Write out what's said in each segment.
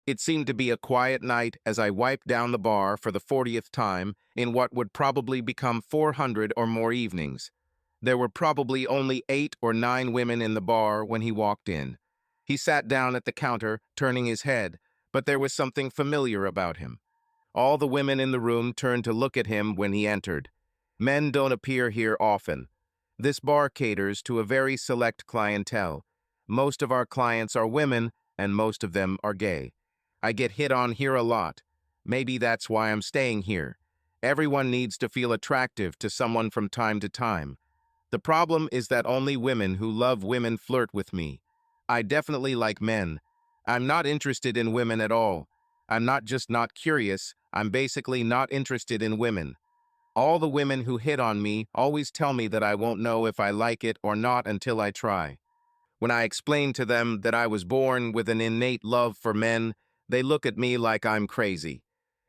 It seemed to be a quiet night as I wiped down the bar for the 40th time in what would probably become 400 or more evenings. There were probably only 8 or 9 women in the bar when he walked in. He sat down at the counter, turning his head, but there was something familiar about him. All the women in the room turned to look at him when he entered. Men don't appear here often. This bar caters to a very select clientele. Most of our clients are women, and most of them are gay. I get hit on here a lot. Maybe that's why I'm staying here. Everyone needs to feel attractive to someone from time to time. The problem is that only women who love women flirt with me. I definitely like men. I'm not interested in women at all. I'm not just not curious, I'm basically not interested in women. All the women who hit on me always tell me that I won't know if I like it or not until I try. When I explain to them that I was born with an innate love for men, they look at me like I'm crazy.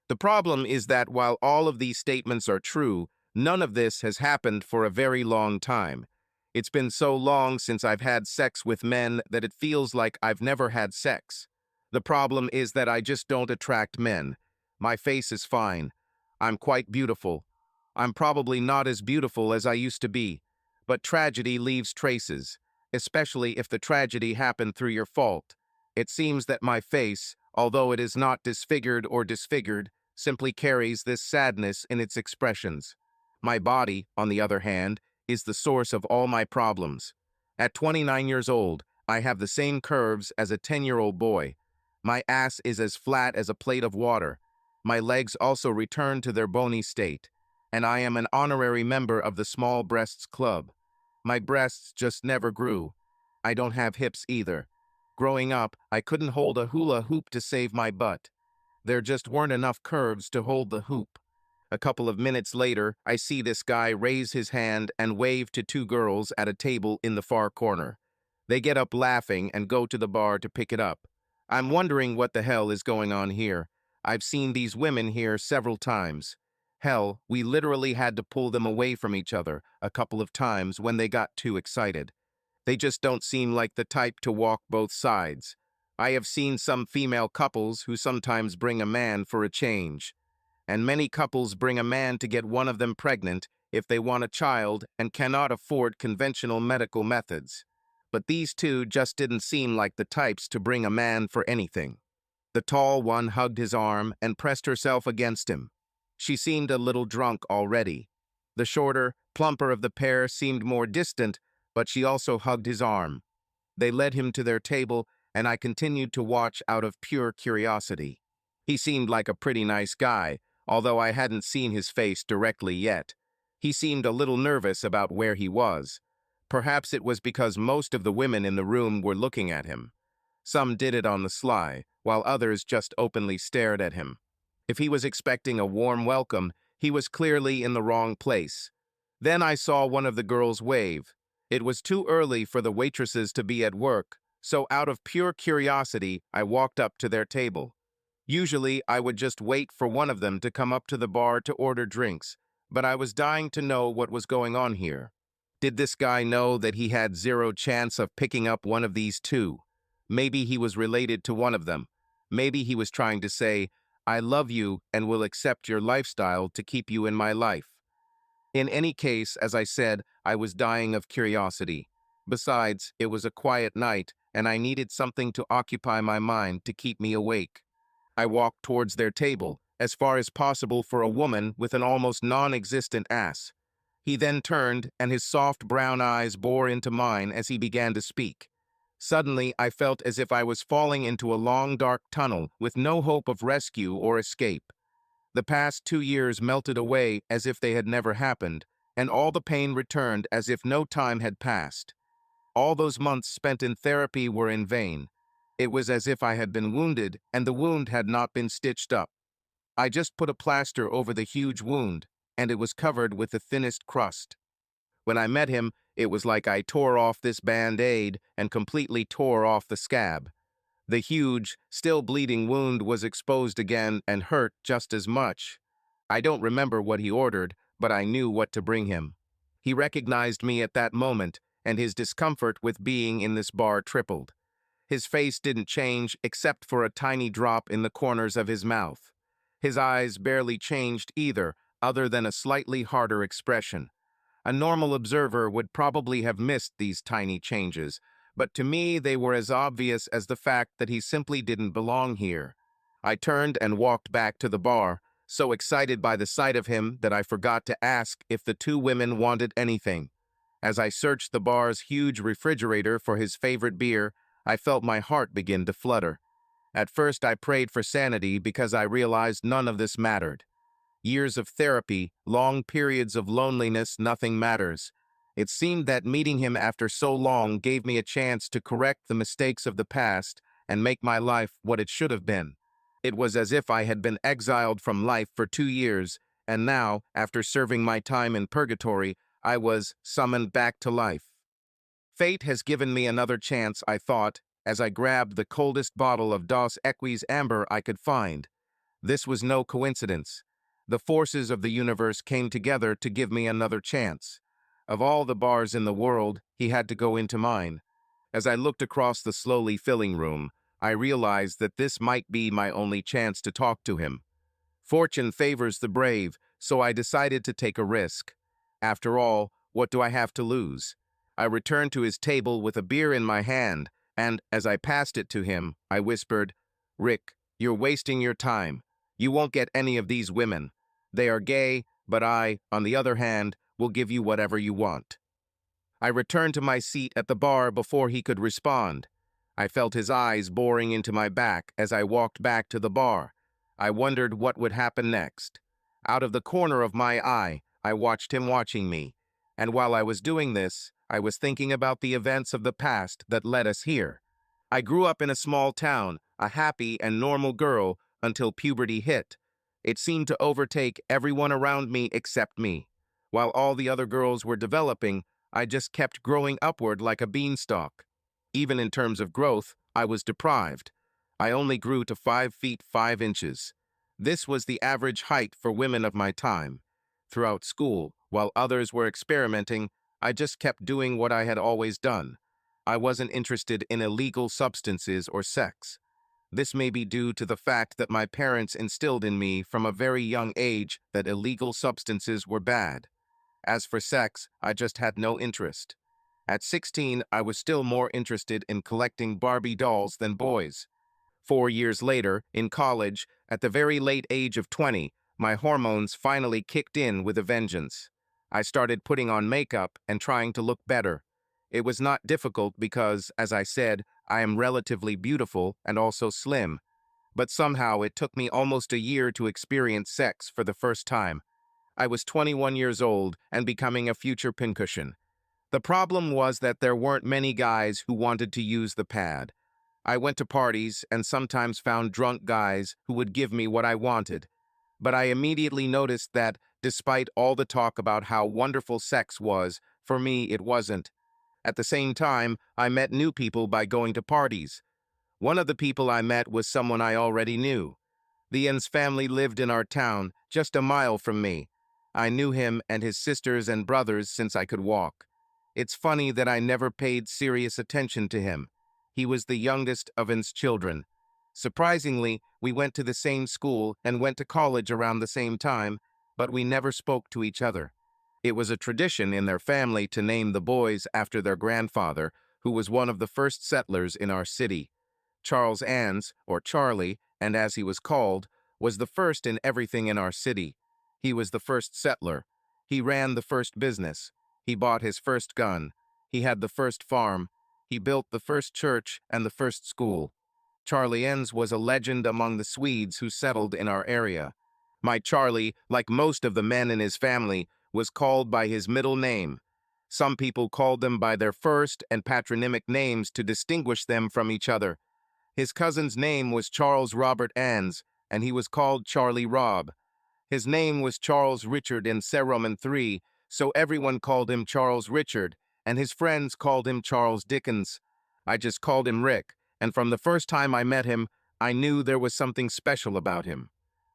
The problem is that while all of these statements are true, none of this has happened for a very long time. It's been so long since I've had sex with men that it feels like I've never had sex. The problem is that I just don't attract men. My face is fine. I'm quite beautiful. I'm probably not as beautiful as I used to be, but tragedy leaves traces, especially if the tragedy happened through your fault. It seems that my face, although it is not disfigured or disfigured, simply carries this sadness in its expressions. My body, on the other hand, is the source of all my problems. At 29 years old, I have the same curves as a 10-year-old boy. My ass is as flat as a plate of water. My legs also return to their bony state, and I am an honorary member of the Small Breasts Club. My breasts just never grew. I don't have hips either. Growing up, I couldn't hold a hula hoop to save my butt. There just weren't enough curves to hold the hoop. A couple of minutes later, I see this guy raise his hand and wave to 2 girls at a table in the far corner. They get up laughing and go to the bar to pick it up. I'm wondering what the hell is going on here. I've seen these women here several times. Hell, we literally had to pull them away from each other a couple of times when they got too excited. They just don't seem like the type to walk both sides. I have seen some female couples who sometimes bring a man for a change. And many couples bring a man to get one of them pregnant if they want a child and cannot afford conventional medical methods. But these two just didn't seem like the types to bring a man for anything. The tall one hugged his arm and pressed herself against him. She seemed a little drunk already. The shorter, plumper of the pair seemed more distant, but she also hugged his arm. They led him to their table, and I continued to watch out of pure curiosity. He seemed like a pretty nice guy, although I hadn't seen his face directly yet. He seemed a little nervous about where he was. Perhaps it was because most of the women in the room were looking at him. Some did it on the sly, while others just openly stared at him. If he was expecting a warm welcome, he was clearly in the wrong place. Then I saw one of the girls wave. It was too early for the waitresses to be at work, so out of pure curiosity, I walked up to their table. Usually, I would just wait for one of them to come up to the bar to order drinks, but I was dying to know what was going on here. Did this guy know that he had zero chance of picking up one of these two? Maybe he was related to one of them. Maybe he was trying to say, I love you and will accept your lifestyle to keep you in my life. In any case, as I said, I was dying of curiosity. Besides, it was a quiet night, and I needed something to occupy my mind to keep me awake. I walked towards their table, as far as possible for a woman with an almost non-existent ass. He then turned, and his soft brown eyes bore into mine as he began to speak. Suddenly, I felt as if I was falling into a long, dark tunnel with no hope of rescue or escape. The past 2 years melted away as if they had never happened, and all the pain returned as if no time had passed. All those months spent in therapy were in vain. It was as if I had been wounded, and the wound had not been stitched up. I just put a plaster over the huge wound, and it was covered with the thinnest crust. When I met him, it was like I tore off this band-aid and completely tore off the scab. The huge, still bleeding wound was exposed again and hurt just as much. I don't remember what he ordered, but I knew what to bring him. He recognized me at that moment, and his discomfort with being in this bar tripled. His face didn't change except for a tiny drop in the corners of his mouth. His eyes barely changed either, other than a slightly harder expression. A normal observer would probably have missed these tiny changes, but to me they were as obvious as the fact that he simply didn't belong here. I turned and walked back to the bar, so excited by the sight of him that I forgot to ask if the two women wanted anything. As I searched the bar's huge refrigerator for his favorite beer, I felt my heart begin to flutter. At first I prayed for sanity because I realized none of this mattered. Years of therapy, long periods of loneliness, nothing matters. It seemed that meeting him after so long gave me a chance to correct the mistakes of the past and make my life what it should have been. It was as if I had been exiled from life for 2 years, and now, after serving my time in purgatory, I was summoned back to life. Fate has given me another chance, I thought, as I grabbed the coldest bottle of Dos Equis amber I could find. This was no coincidence. The forces of the universe came together to give me another chance. Of all the bars in the world, he had to go into mine. As I looked across the slowly filling room, I realized that this might be my only chance to talk to him. Fortune favors the brave, so I decided to take a risk. After all, what do I have to lose? I returned to his table with a beer in my hand, and as I passed it to him, I whispered, "Rick, you're wasting your time. You won't get any of these women. They are gay, but I, on the other hand, will give you whatever you want." I returned to my seat at the bar before he could respond. I felt his eyes boring into my back as I walked back to the bar. I wondered what would happen next. Out of the corner of my eye, I watched him watching me. And while I was doing this, I was thinking about the events of the past that led us here. I grew up in a small town, a happy and normal girl, until puberty hit. It seemed to overtake everyone around me except me. While all the other girls were developing, I just kept growing upward like a beanstalk. Even in terms of growth, I was deprived. I only grew to 5 feet 5 inches. This was the average height for women of my time. Throughout school, while others were experimenting, I just kept doing what I had always done. I wasn't interested in illegal substances or sex. This may be due to the fact that my parents instilled in me from a very young age that illegal substances were bad. As for sex, I just had no interest. At 16, I was still more interested in collecting Barbie dolls than boys. 4 years later, in college, at the very late age of 20, my hormones finally kicked in with a vengeance. I started putting on makeup and trying to look better. It was not difficult because, as I said, I am relatively beautiful and also slim. But somehow it took me almost a year to experience sex for the first time. I was 21 years old and becoming a future pincushion. The problem was that there weren't many guys who wanted to use the pad. I went to parties and sometimes found drunk guys who would give me what I wanted. But I immediately noticed that, despite all the talk about how wonderful sex was, for me it wasn't. At the same time, I met new people by going to parties. One of the people I met was someone I already knew. The Ian's family lived in our town, just a mile from me. I knew him and his sisters and brothers since I could walk. It's funny that I never paid serious attention to him. He was the youngest of Ian's children. Surprisingly, we went to the same school and went to college around the same time, but we never spoke to each other. It was a tradition in their family to name the boys after their grandfather, who was one of the first settlers in our city. Charles Ans, or Charlie, and as he was called, was the first in everything in our city. He was the first settler. He ran the first business. He bought his first gun. He had the first farm. He built the first church and the first school. Charlie Ens was a legend among the Swedes who settled in our area. My Charlie, like most of the men in his family, was called by his middle name. Some people called them by their first and patronymic names to distinguish them from each other. His cousin's name was Charles Robert Ans, and he was called Charlie Rob. His name was Charles Richard in Roman III, so everyone called him Charles Richard, and his friends called him Charles Dickens. I just called him Rick, and from the first time I met him, I knew there was something special about him.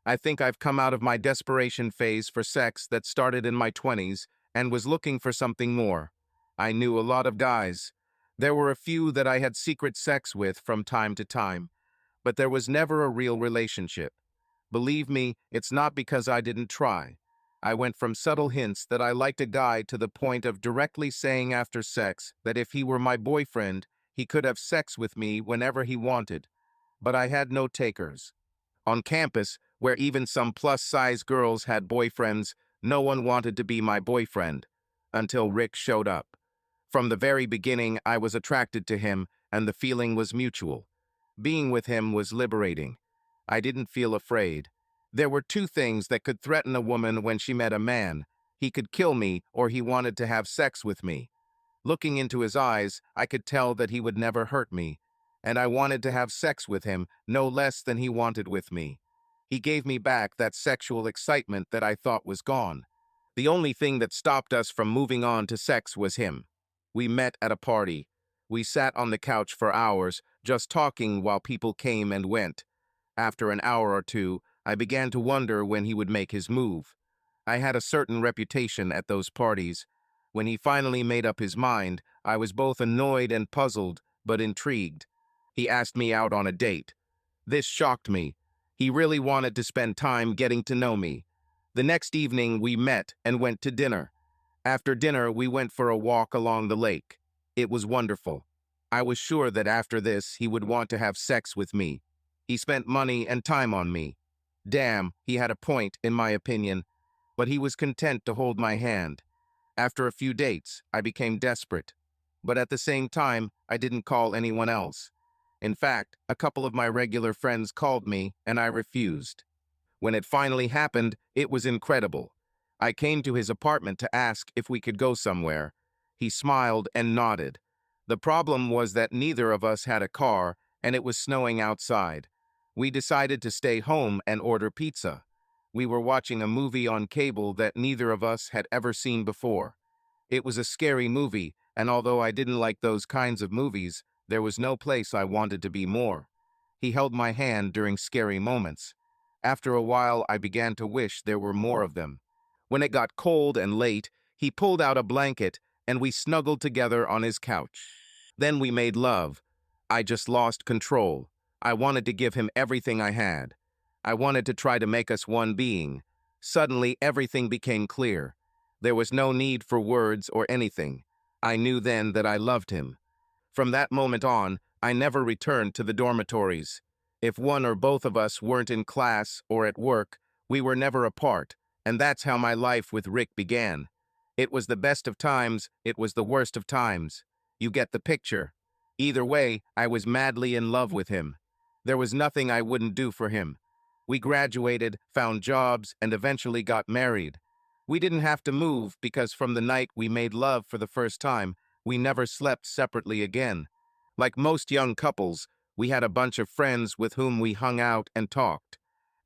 I think I've come out of my desperation phase for sex that started in my 20s and was looking for something more. I knew a lot of guys. There were a few that I had secret sex with from time to time, but there was never a real relationship. Believe me, it's not because I didn't try. I went from subtle hints that I liked a guy to the point of directly saying after sex that if he were my boyfriend, he could have sex with me whenever he wanted. But I had no takers. On campus, where even some plus-size girls had boyfriends, no one wanted to be my boyfriend. Until Rick showed up. From the very beginning, I was attracted to him, and the feeling was mutual. Being with him was liberating. I didn't feel afraid. There were two things that could threaten a woman when she met a man. He could kill me, or he wanted to have sex with me. Looking into his eyes, I could tell that he would never hurt me, and I wanted to have sex with him no less than he wanted with me. He gave me back that sexual excitement that I thought was gone. The only thing that stopped us from moving on to sex was him. We met at a party. We sat on the couch for hours, just talking while people came and went. After an hour or two, I began to wonder when he would make his move. I had a certain reputation at those parties. When he finally made up his mind, I was both annoyed and puzzled, but intrigued. He asked me out on a date. This shocked me. He really wanted to spend time getting to know me. The next evening, we met and went to dinner. After dinner, we went for a walk along the lake. It was wonderful. I was sure that after this, he would want to have sex with me. He spent money and time on me. Damn, he had a point, in my opinion, but he was content to hold my hand. After a few dates, I became desperate. But at the same time, I didn't call anyone else. In fact, a couple of my regular friends called me, and I refused. When it finally happened, it was incredible. I came to his apartment to ask if we could go somewhere. He smiled and nodded. The problem was that neither of us had a car, and it was snowing outside. We decided to stay home and order pizza. We were watching a movie on cable that neither of us had ever seen before. It was a scary movie, and although I didn't like those kinds of movies, there was no place I wanted to be more. He held my hand during scary moments. After a while, I began to wish there were more of them. When it got cold and late, he pulled out a blanket, and we snuggled together on his couch. Then we made love. I just lost control. I wanted to give him everything I had. I wanted to try to make us one being. Suddenly, everything became clear. There was no need for words or anything. I knew then that I loved him. From that moment on, I never returned to the dormitories. If one or both of us weren't in class or at work, we were never apart, and that's how my life with Rick began. It was the best of times, it was the worst of times. You get the picture. Either way, I was madly in love with him. There was nothing I wouldn't do for him. We graduated, found jobs, and eventually got married. We didn't have to move because from the night we made love for the first time, we never slept separately again. Like most young couples, we had a bunch of friends with whom we hung out and talked.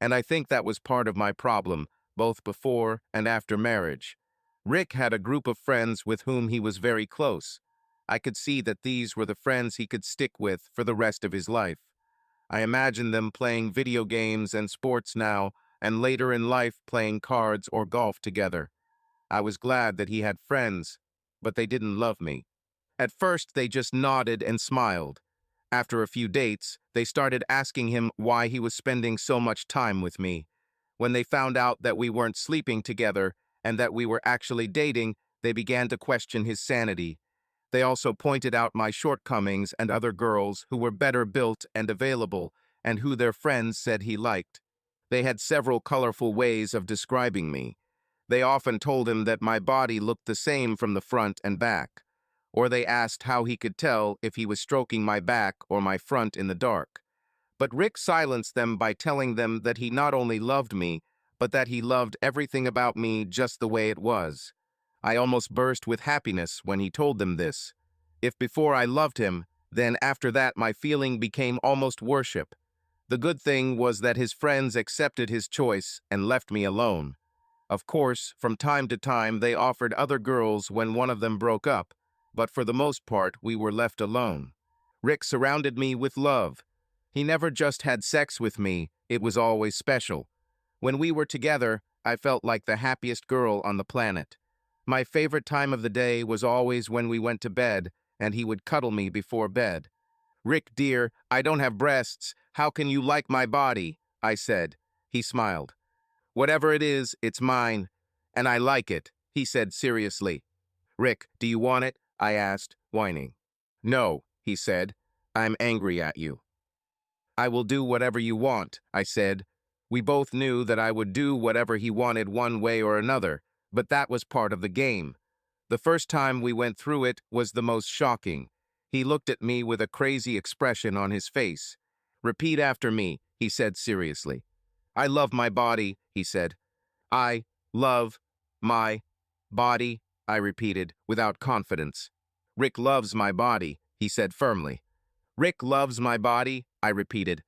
And I think that was part of my problem, both before and after marriage. Rick had a group of friends with whom he was very close. I could see that these were the friends he could stick with for the rest of his life. I imagine them playing video games and sports now, and later in life playing cards or golf together. I was glad that he had friends, but they didn't love me. At first, they just nodded and smiled. After a few dates, they started asking him why he was spending so much time with me. When they found out that we weren't sleeping together and that we were actually dating, they began to question his sanity. They also pointed out my shortcomings and other girls who were better built and available, and who their friends said he liked. They had several colorful ways of describing me. They often told him that my body looked the same from the front and back. Or they asked how he could tell if he was stroking my back or my front in the dark. But Rick silenced them by telling them that he not only loved me, but that he loved everything about me just the way it was. I almost burst with happiness when he told them this. If before I loved him, then after that my feeling became almost worship. The good thing was that his friends accepted his choice and left me alone. Of course, from time to time they offered other girls when one of them broke up, but for the most part we were left alone. Rick surrounded me with love. He never just had sex with me, it was always special. When we were together, I felt like the happiest girl on the planet. My favorite time of the day was always when we went to bed, and he would cuddle me before bed. "Rick, dear, I don't have breasts. How can you like my body?" I said. He smiled. "Whatever it is, it's mine, and I like it," he said seriously. "Rick, do you want it?" I asked, whining. "No," he said. "I'm angry at you." "I will do whatever you want," I said. We both knew that I would do whatever he wanted one way or another, but that was part of the game. The first time we went through it was the most shocking. He looked at me with a crazy expression on his face. "Repeat after me," he said seriously. "I love my body," he said. "I love my body," I repeated, without confidence. "Rick loves my body," he said firmly. "Rick loves my body," I repeated.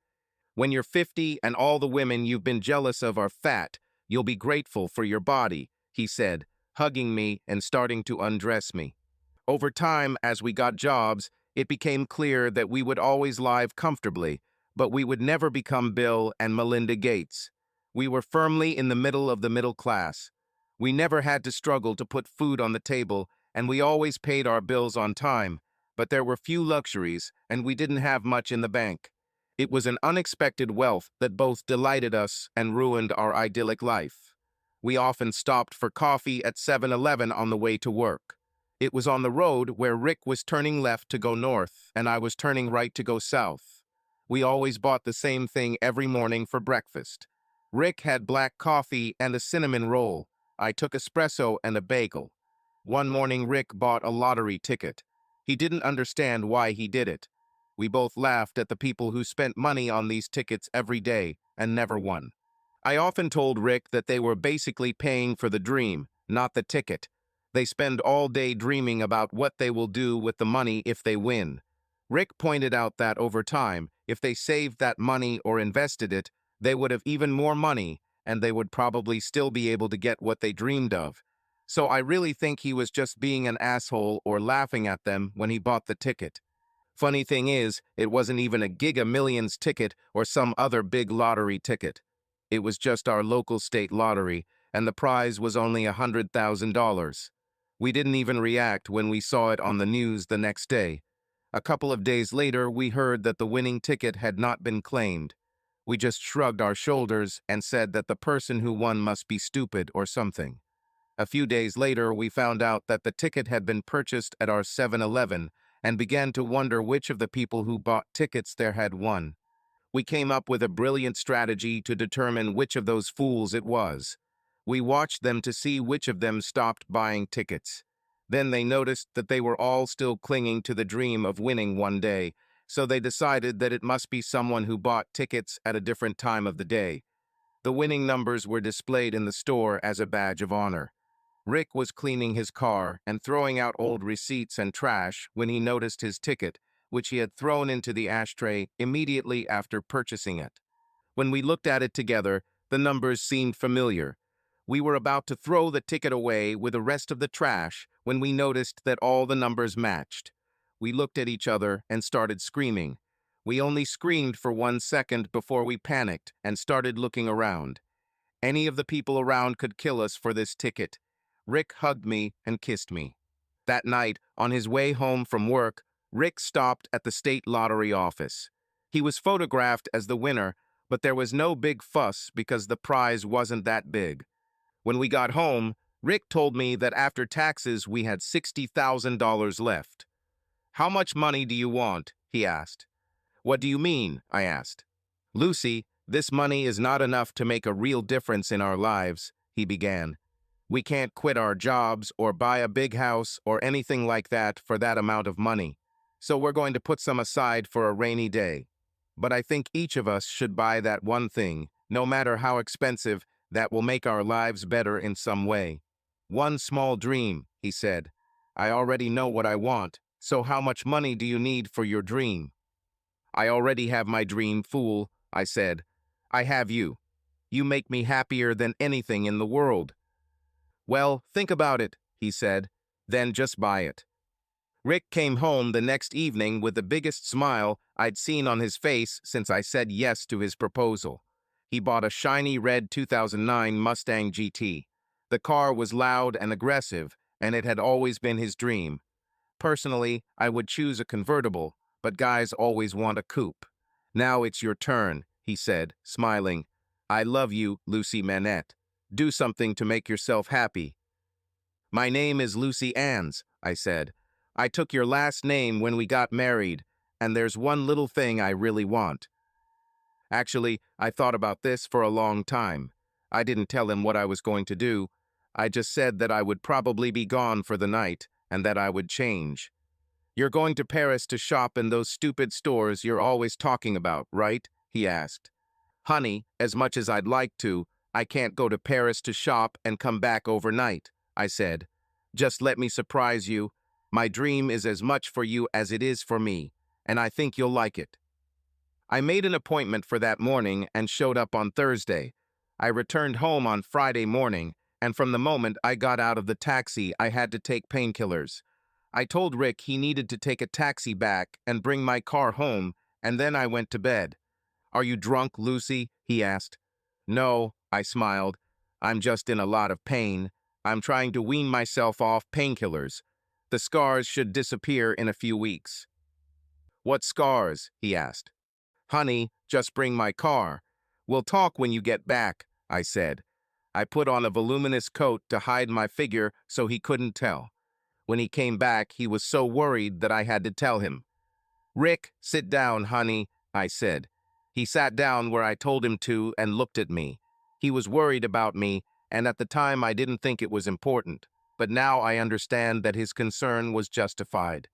"When you're 50 and all the women you've been jealous of are fat, you'll be grateful for your body," he said, hugging me and starting to undress me. Over time, as we got jobs, it became clear that we would always live comfortably, but we would never become Bill and Melinda Gates. We were firmly in the middle of the middle class. We never had to struggle to put food on the table, and we always paid our bills on time, but there were few luxuries, and we didn't have much in the bank. It was an unexpected wealth that both delighted us and ruined our idyllic life. We often stopped for coffee at 7-Eleven on the way to work. It was on the road where Rick was turning left to go north and I was turning right to go south. We always bought the same thing every morning for breakfast. Rick had black coffee and a cinnamon roll. I took espresso and a bagel. One morning Rick bought a lottery ticket. He didn't understand why he did it. We both laughed at the people who spent money on these tickets every day and never won. I often told Rick that they were basically paying for the dream, not the ticket. They spend all day dreaming about what they will do with the money if they win. Rick pointed out that over time, if they saved that money or invested it, they would have even more money, and they would probably still be able to get what they dreamed of. So I really think he was just being an asshole or laughing at them when he bought the ticket. Funny thing is, it wasn't even a Giga Millions ticket or some other big lottery ticket. It was just our local state lottery, and the prize was only $100,000. We didn't even react when we saw it on the news the next day. A couple of days later, we heard that the winning ticket had not been claimed. We just shrugged our shoulders and said that the person who won must be stupid or something. A few days later, we found out that the ticket had been purchased at our 7-Eleven and began to wonder which of the people who bought tickets there had won. We came up with a brilliant strategy to determine which of those fools it was. We watched them to see which of them stopped buying tickets. Then they noticed that they were all still clinging to the dream of winning one day, so they decided that it must be someone who bought tickets at a different time of the day. The winning numbers were displayed in the store as a badge of honor. Rick was cleaning his car and throwing out old receipts and trash when he noticed his ticket, which he had thrown into the ashtray immediately after purchasing it. When we looked at it together, the numbers seemed familiar. We were about to throw the ticket away with the rest of the trash when we noticed that all the numbers matched. We looked at each other and started screaming. We only screamed for 1 second before we panicked and started looking around. Any of the people around could kill us for this ticket. Rick hugged me and kissed me. That night, on his way home from work, Rick stopped at the state lottery office. He was photographed as the winner, but there was no big fuss because the prize wasn't that big. When we got home, Rick told me that after taxes we had $60,000 left. "How much money do you want?" he asked. "What do you mean?" I asked. "Lucy, this money is not enough to make a real difference in our lives," he began. "We can't quit our jobs or buy a big house or anything like that for that amount of money. So we're going to put some aside for a rainy day. But I think each of us should buy that one thing, no matter how expensive, that will make our lives better in some way. One small dream," he said. "I already know what I want, so how much money do you need for your dream?" "I already have my dream, fool," I said. "I have you. You make me happier than anything in the world." "Well, think about it," he said. "Then just buy it." Rick came home the next evening with the biggest smile I'd seen on his face since I said yes to his proposal. He bought a shiny red 2009 Mustang GT. The car was loud and aggressive, and it had always been his dream. Personally, I would choose a convertible, but guys always want a coupe. Now it's your turn, he said, smiling. I love you, Lucy Manette. Do something to make yourself happy. My name is Lucy Ann's, I said. I took your last name when we got married, and there's one little thing I really want. Actually, I thought about this for a long time. I didn't tell him what I was going to do. I just said that I would probably be gone for the night, and that I would change. You're going to Paris to shop in those stupid stores you're always talking about, right? He asked. Honey, as much as I'd like to, I can't go to Paris to shop and come back overnight, I said. Just let me surprise you. My dream is as much for you as it is for me, and I think you'll like it. I made an appointment for that morning and showed up on Thursday. I returned home on Friday morning, and from the moment I got out of the taxi, I had to take painkillers. I told Rick he needed to take a taxi back and bring my car home, and then I went to bed. Are you drunk, Lucy? He asked. No, I smiled. I'm just in a lot of pain. I'm trying to wean myself off painkillers. The scars should disappear in a few weeks. What scars? He asked. Honey, just bring my car. We'll talk when you get back, I said. I put on a voluminous coat to hide my figure so he couldn't tell. When he came back, he was so worried that I had to tell him. Rick, sit down, honey, I said. He sat down where I told him to and looked at me. He was worried about me, and at the time I didn't think it was important. But now I understand that his concern was justified.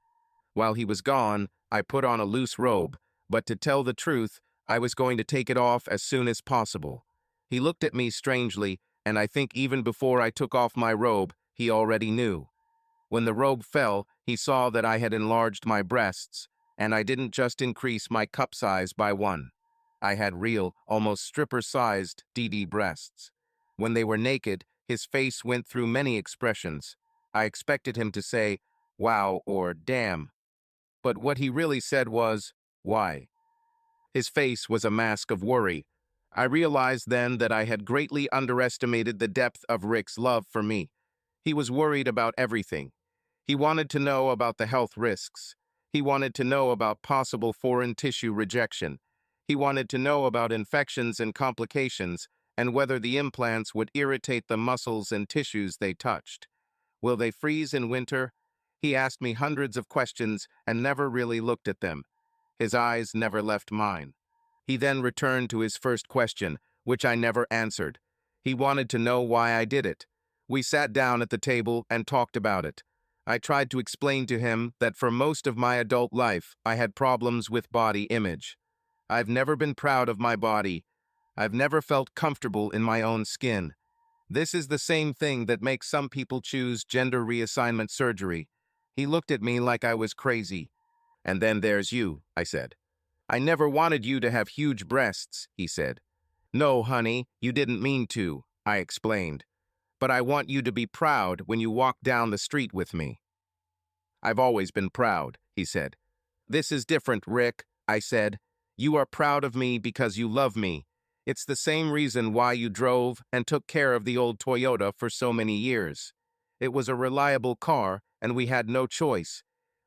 While he was gone, I put on a loose robe, but to tell the truth, I was going to take it off as soon as possible. He looked at me strangely, and I think even before I took off my robe, he already knew. When the robe fell, he saw that I had enlarged my breasts, and I didn't just increase my cup size by one. I had real, almost stripper-sized DD breasts. When they were naked, his face went through many expressions. I expected him to say, wow or damn. But what he really said was, why? His face was a mask of worry. I realized then that I had greatly underestimated the depth of Rick's love for me. He was worried about everything. He wanted to know about the health risks. He wanted to know about possible foreign tissue rejection. He wanted to know about infections and complications, and whether the implants would irritate the muscles and tissues they touched. Will they freeze in winter? He asked me hundreds of questions and never really looked at them. His eyes never left mine. He then returned to his first question, which I never answered. He wanted to know why I did it. We sat down at the table and talked about it. I tried to explain to him that for most of my adult life, I had problems with body image. I've never been proud of my body. I've never felt comfortable in my own skin. This is the same thing that makes some people choose gender reassignment surgery. He looked at me like I was crazy. And then there's you, I said. I never wanted you to have huge breasts, he said. No, honey, you didn't mean to, I explained. But I want you to be proud when you walk down the street with me. I've always been proud, he said. This is different, Rick, I said. You are proud of me because you love me. It's the same reason why you drove and took care of the old Toyota for so many years. It was a reliable car, and we had no choice.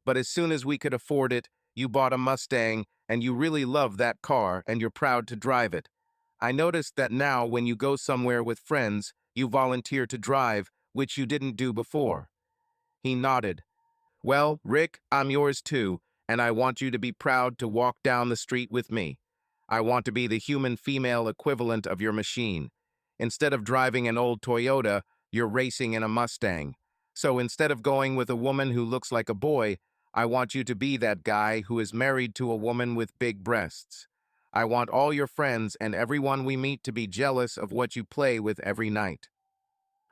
But as soon as we could afford it, you bought a Mustang, and you really love that car, and you're proud to drive it. I noticed that now when you go somewhere with friends, you volunteer to drive, which you didn't do before. He nodded. Well, Rick, I'm yours too, and I want you to be proud to walk down the street with me. I want to be the human female equivalent of your machine. Instead of driving an old Toyota, you're racing in a Mustang. So instead of going with a woman who looks like a boy, I want you to be that guy who is married to a woman with big breasts. I want all your friends and everyone we meet to be jealous of what you play with every night.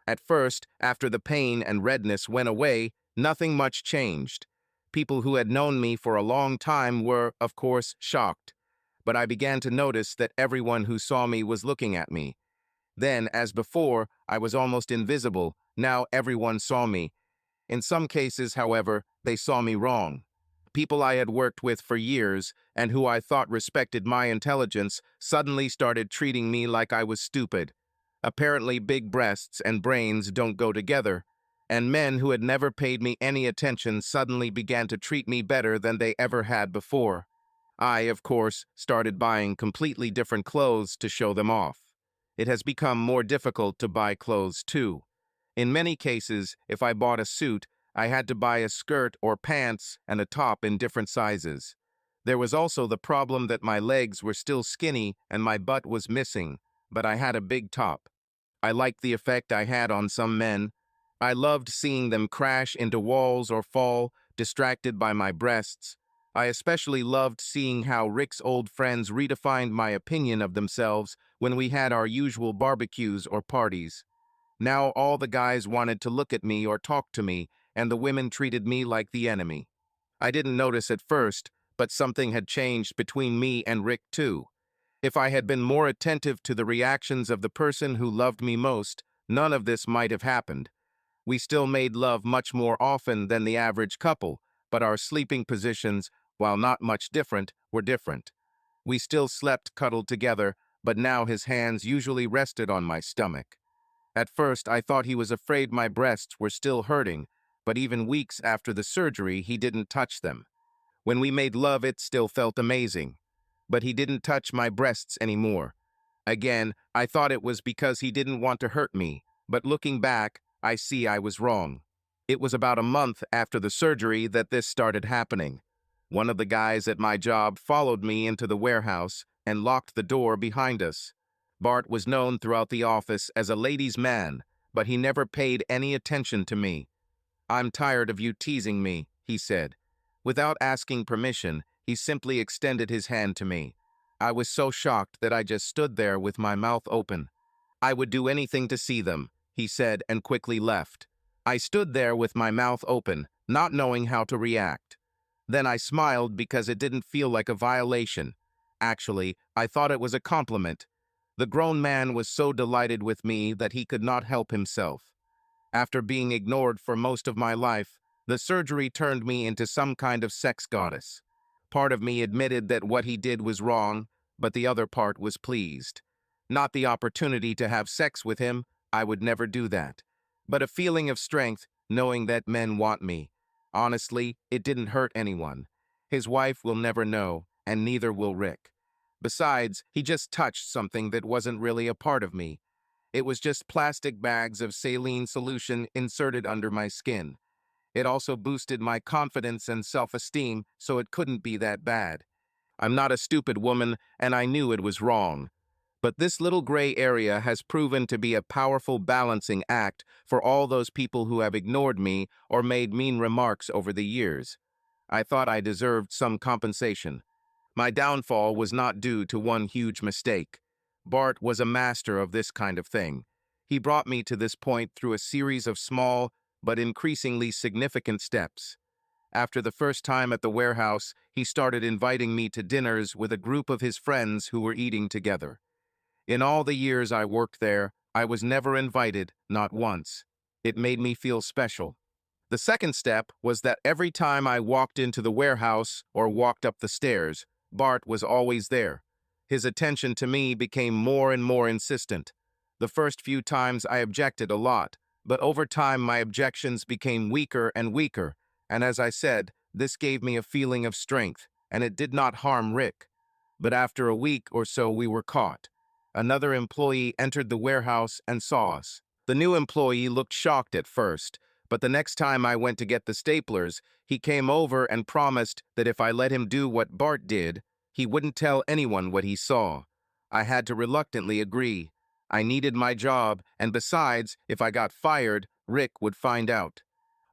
At first, after the pain and redness went away, nothing much changed. People who had known me for a long time were, of course, shocked. But I began to notice that everyone who saw me was looking at me. Then, as before, I was almost invisible. Now everyone saw me. In some cases, however, they saw me wrong. People I had worked with for years and who I thought respected my intelligence suddenly started treating me like I was stupid. Apparently, big breasts and brains don't go together. and men who had never paid me any attention suddenly began to treat me better than they ever had before. I, of course, started buying completely different clothes to show them off. It has become more difficult to buy clothes too. In many cases, if I bought a suit, I had to buy a skirt or pants and a top in different sizes. There was also the problem that my legs were still skinny and my butt was missing, but I had a big top. I liked the effect I had on some men. I loved seeing them crash into walls or fall, distracted by my breasts. I especially loved seeing how Rick's old friends redefined my opinion of themselves when we had our usual barbecues or parties. Now all the guys wanted to look at me or talk to me, and the women treated me like the enemy. I didn't notice at first, but something had changed between me and Rick too. If I had been more attentive to the reactions of the person who loved me most, none of this might have happened. We still made love much more often than the average couple, but our sleeping positions, while not much different, were different. We still slept cuddled together, but now his hands usually rested on my stomach. At first, I thought he was afraid my breasts were still hurting, but even weeks after the surgery, he didn't touch them. When we made love, it still felt amazing. But he didn't touch my breasts anymore. Again, I thought it was because he didn't want to hurt me, but looking back, I see I was wrong. It was about a month after the surgery that this started happening. One of the guys at my job followed me into the warehouse and locked the door behind us. Bart was known throughout the office as a ladies' man, but he never paid any attention to me. "I'm tired of you teasing me," he said. Without asking permission, he simply extended his hand to me. I was so shocked that I just stood there with my mouth open. "I would do anything to see them," he said, and quickly left. I stood there with my mouth open, not knowing how to react. Then I smiled because it didn't feel like a violation. Actually, I thought it was a compliment. The grown man was so delighted with me that he could not help himself. After being ignored for most of my life, the surgery turned me into some kind of sex goddess. Part of me admitted that what he did was wrong, but the other part was pleased. Not the opportunity to have sex with him, I would never do that. But a feeling of strength, knowing that men want me. Honestly, it didn't hurt anyone. His wife will never know, and neither will Rick. Besides, he just touched something that wasn't really a part of me. It was just plastic bags of saline solution inserted under my skin. It also boosted my confidence and self-esteem, so it couldn't be that bad. I'm not a stupid woman, and I knew it was wrong. But this little gray area has proven to be a powerful balancing act for all those people who have ignored me or made mean remarks over the years. I thought I deserved some compensation. My downfall was not due to one huge mistake. Bart was a master of this kind of thing. He brought me to this point through a series of small but increasingly significant steps. After the first time at the warehouse, he started inviting me to dinners with a group of his friends who were eating together. In all the years I worked there, I was never invited, not once. It made me feel special. The second step was that every time I walked into the warehouse or walked up the stairs, Bart was always there. His attention to me became more and more insistent. The first few times I objected a lot, but over time my objections became weaker and weaker, and as I said, this gave me a feeling of strength, and it did not harm Rick. But after a week or so we were caught. Another employee entered the warehouse and saw us. The new employee looked shocked at first, but the next time I went to get the staplers, he came over and promised that if I let him do what Bart did, he wouldn't tell anyone what he saw. I had to reluctantly agree. I needed my job, and besides, if I got fired, Rick would find out.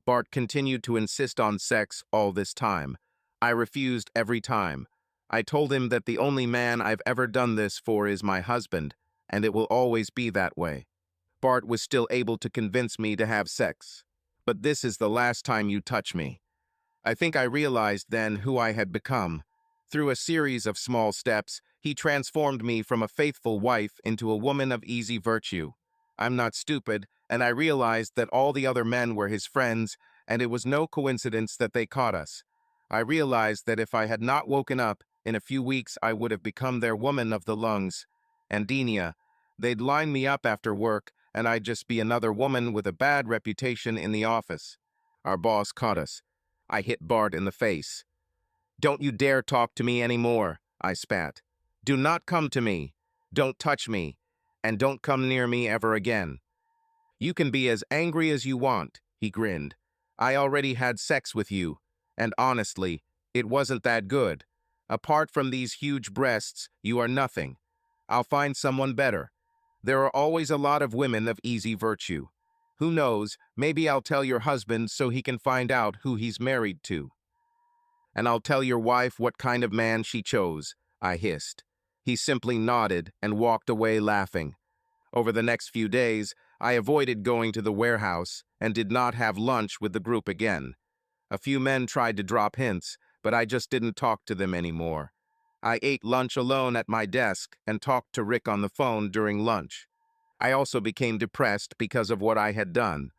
Bart continued to insist on sex all this time. I refused every time. I told him that the only man I've ever done this for is my husband, and it will always be that way. Bart was still able to convince me to have sex. "But this is the last time you touch me." I think I realized then who I had become. Through a series of small steps, he transformed me from a faithful wife into a woman of easy virtue. I'm not stupid, and I realized that all the other men were his friends, and it was no coincidence that they caught us. I realized that if I had not woken up, in a few weeks I would have become their woman of the lungs. And Denia, they'd line me up after work, and I'd just be another woman with a bad reputation in the office. Our boss caught us. I hit Bart in the face. "Don't you dare talk to me anymore," I spat. "Do not come to me. Don't touch me. And don't come near me ever again." "You can be as angry as you want," he grinned. "I already had sex with you, and honestly, it wasn't that good. Apart from these huge breasts, you are nothing. I'll find someone better. There are always a lot of women of easy virtue. Who knows, maybe I'll tell your husband so he can find out who he's married to. And I'll tell your wife what kind of man she chose," I hissed. He simply nodded and walked away laughing. Over the next few days, I avoided going to the warehouse and did not have lunch with the group again. A few men tried to drop hints, but I just didn't talk to them anymore. I ate lunch alone at my desk and talked to Rick on the phone during lunch. I also became depressed because of what I had done.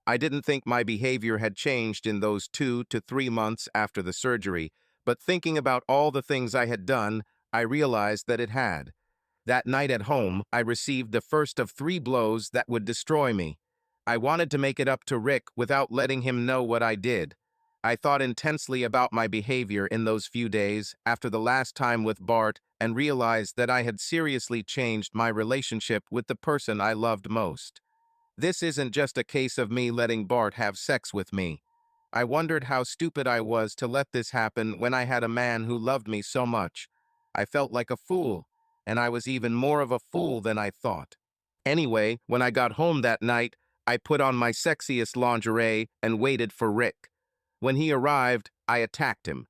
I didn't think my behavior had changed in those 2 to 3 months after the surgery, but thinking about all the things I had done, I realized that it had. That night at home, I received the first of 3 blows that would destroy me. I wanted to make it up to Rick without letting him know what I did. I thought intensely about my behavior in those few days after the last time with Bart and realized that I had seriously changed my relationship with the person I loved most. This isn't just a case of me letting Bart have sex with me. I wondered how stupid I was to let this happen when I had a man who loved me so much. I felt like a fool, and I was even more of a fool than I thought. Anyway, when I got home that night, I put on my sexiest lingerie and waited for Rick. When he arrived, I attacked him.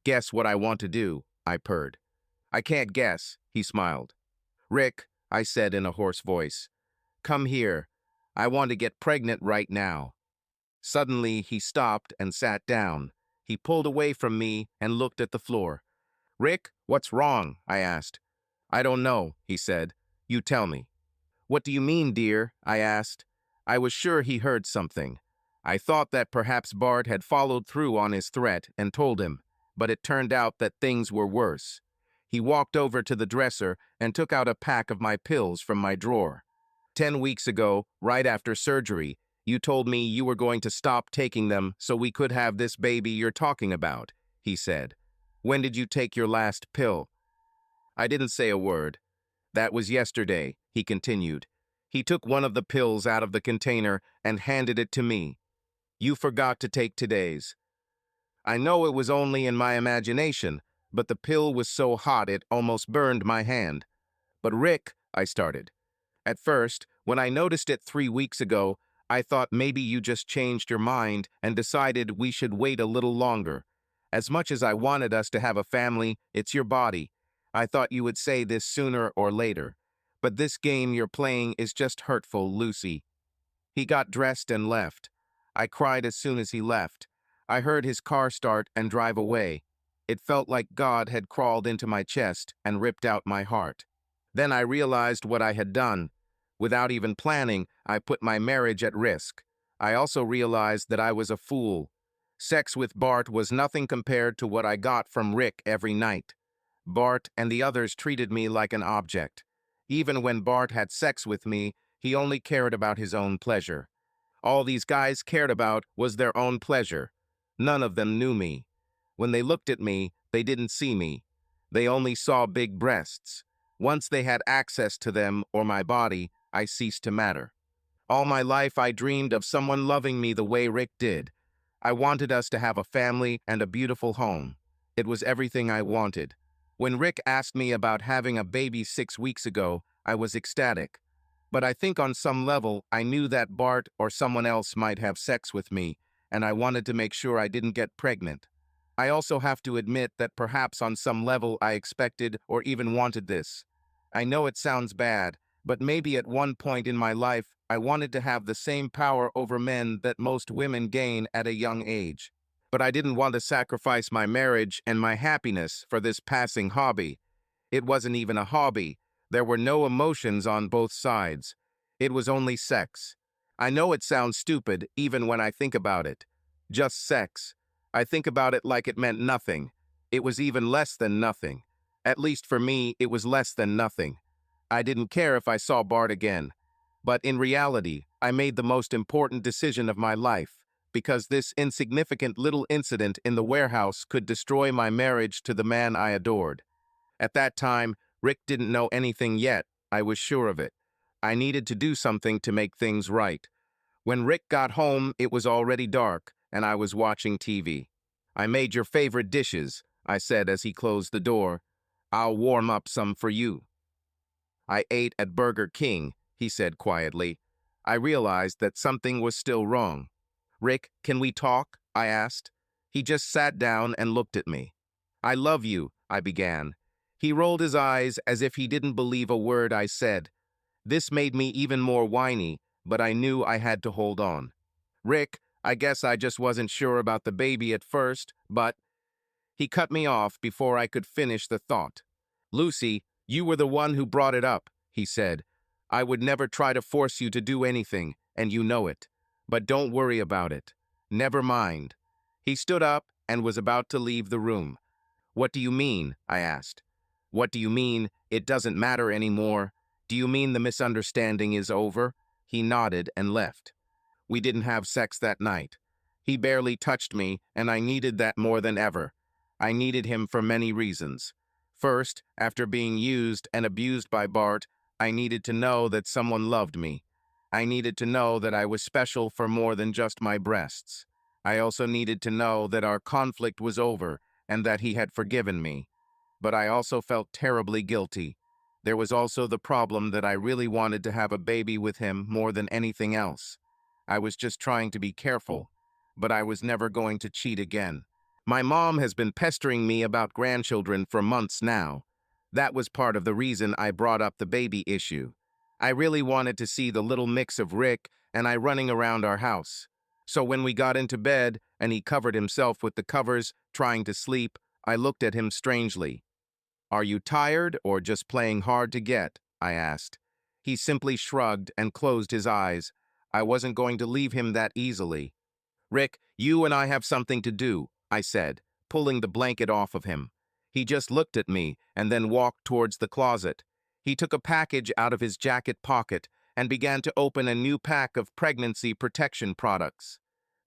"Guess what I want to do," I purred. "I can't guess," he smiled. "Rick," I said in a hoarse voice, "come here. I want to get pregnant right now." Suddenly, he stopped and sat down. He pulled away from me and looked at the floor. "Rick, what's wrong?" I asked. "I don't know," he said. "You tell me." "What do you mean, dear?" I asked. I was sure he heard something. I thought that perhaps Bart had followed through on his threat and told him, but it turned out that things were worse. He walked over to the dresser and took out a pack of my pills from my drawer. "10 weeks ago, right after surgery, you told me you were going to stop taking them so we could have this baby you're talking about," he said. "When did you take your last pill?" I didn't say a word. "That was yesterday," he continued. He took one of the pills out of the container and handed it to me. "You forgot to take today's." I know it was only in my imagination, but the pill was so hot it almost burned my hand. "But Rick," I started. "At first, when I noticed it 3 weeks ago, I thought maybe you just changed your mind and decided we should wait a little longer. As much as I wanted us to have a family, it's your body. I thought you would say this sooner or later. But this game you're playing is just hurtful, Lucy." He got dressed and left. I cried as soon as he left. I heard his car start and drive away. It felt like God had crawled into my chest and ripped out my heart. Then I realized what I had done. Without even planning, I put my marriage at risk. I also realized that I was a fool. Sex with Bart was nothing compared to what I got from Rick every night. Bart and the others treated me like an object. Even when Bart had sex with me, he only cared about his own pleasure. All these guys cared about was their own pleasure. None of them knew me. When they looked at me, they didn't see me. They only saw big breasts. Once they had access to them or my body, I ceased to matter. All my life I dreamed of someone loving me the way Rick did. I wanted us to have a family and a beautiful home. It was everything I wanted. When Rick asked me about having a baby 6 weeks ago, I was ecstatic. But I think on some level, I knew that Bart or someone else might have sex with me, and I wanted to make sure I didn't get pregnant. I also have to admit that perhaps on some level I expected or even wanted this. I know it sounds bad, but maybe at one point in my life, I wanted to have the same power over men that most women gain at a young age. But I didn't want to sacrifice my marriage and my happiness for this passing hobby. It wasn't even a hobby. There were no emotions on both sides. It was only sex. I know it sounds stupid, even when I think about it. Just sex. I think about it like it meant nothing. It was even less than nothing. At least for me, it was less than nothing. I didn't care if I saw Bart again. But in reality, I made the most important decision of my life, because this insignificant little incident in the warehouse could destroy my marriage to the man I adored. At that time, Rick didn't know anything yet, I was sure of it. I needed to do something to make things right. When Rick got home, it was already dark, and I was watching TV. "I made your favorite dishes," I said as he closed the door. "I'll warm up some for you." "I ate at Burger King," he said quietly. I realized that something was still wrong. "Rick, can we talk?" I asked. He just sat down and looked at me. "I love you," I began. He rolled his eyes as if he didn't believe a word I said. This made me even more whiny, but I knew I had to hold on. "Rick, I guess I just wasn't sure about the baby at first, but—" He cut me off before I could finish the thought. "Lucy, you were the one who brought it up," he said. "I would never try to force you to do anything, and you know it. But don't worry about it. Never mind." He stood up and was about to leave the room. "What do you mean?" I asked. "What do you mean it doesn't matter anymore? Do you mean the misunderstanding is over?" He nodded and left. We didn't have sex that night. He barely touched me, and I needed that more than ever. I needed him for many reasons. First, after being used and abused by Bart, I needed to know that someone loved me. I needed to know that I was special for more than just my breasts. I also needed to know that our conflict was over and that he had forgiven me. But I also felt terribly guilty. There was also the problem that I really wanted to have a baby with him more than anything else. I was just trying to be careful, but I was never going to cheat again. My mom has been pestering me about grandchildren for months now. That was part of the reason I brought up the baby issue. I really wanted to see the little mix of Rick and I running around our house. So when we got into bed and he covered himself with the covers, trying to sleep, I looked at him strangely. "Are you tired or just playing hard to get?" I asked. He simply shrugged and closed his eyes. I wasn't going to leave him that easily. "Rick, you and I have something to do," I said, pulling the blanket off of him. He just looked at me and then walked towards the closet. He took a package out of his jacket pocket and began to open a new pack of pregnancy protection products.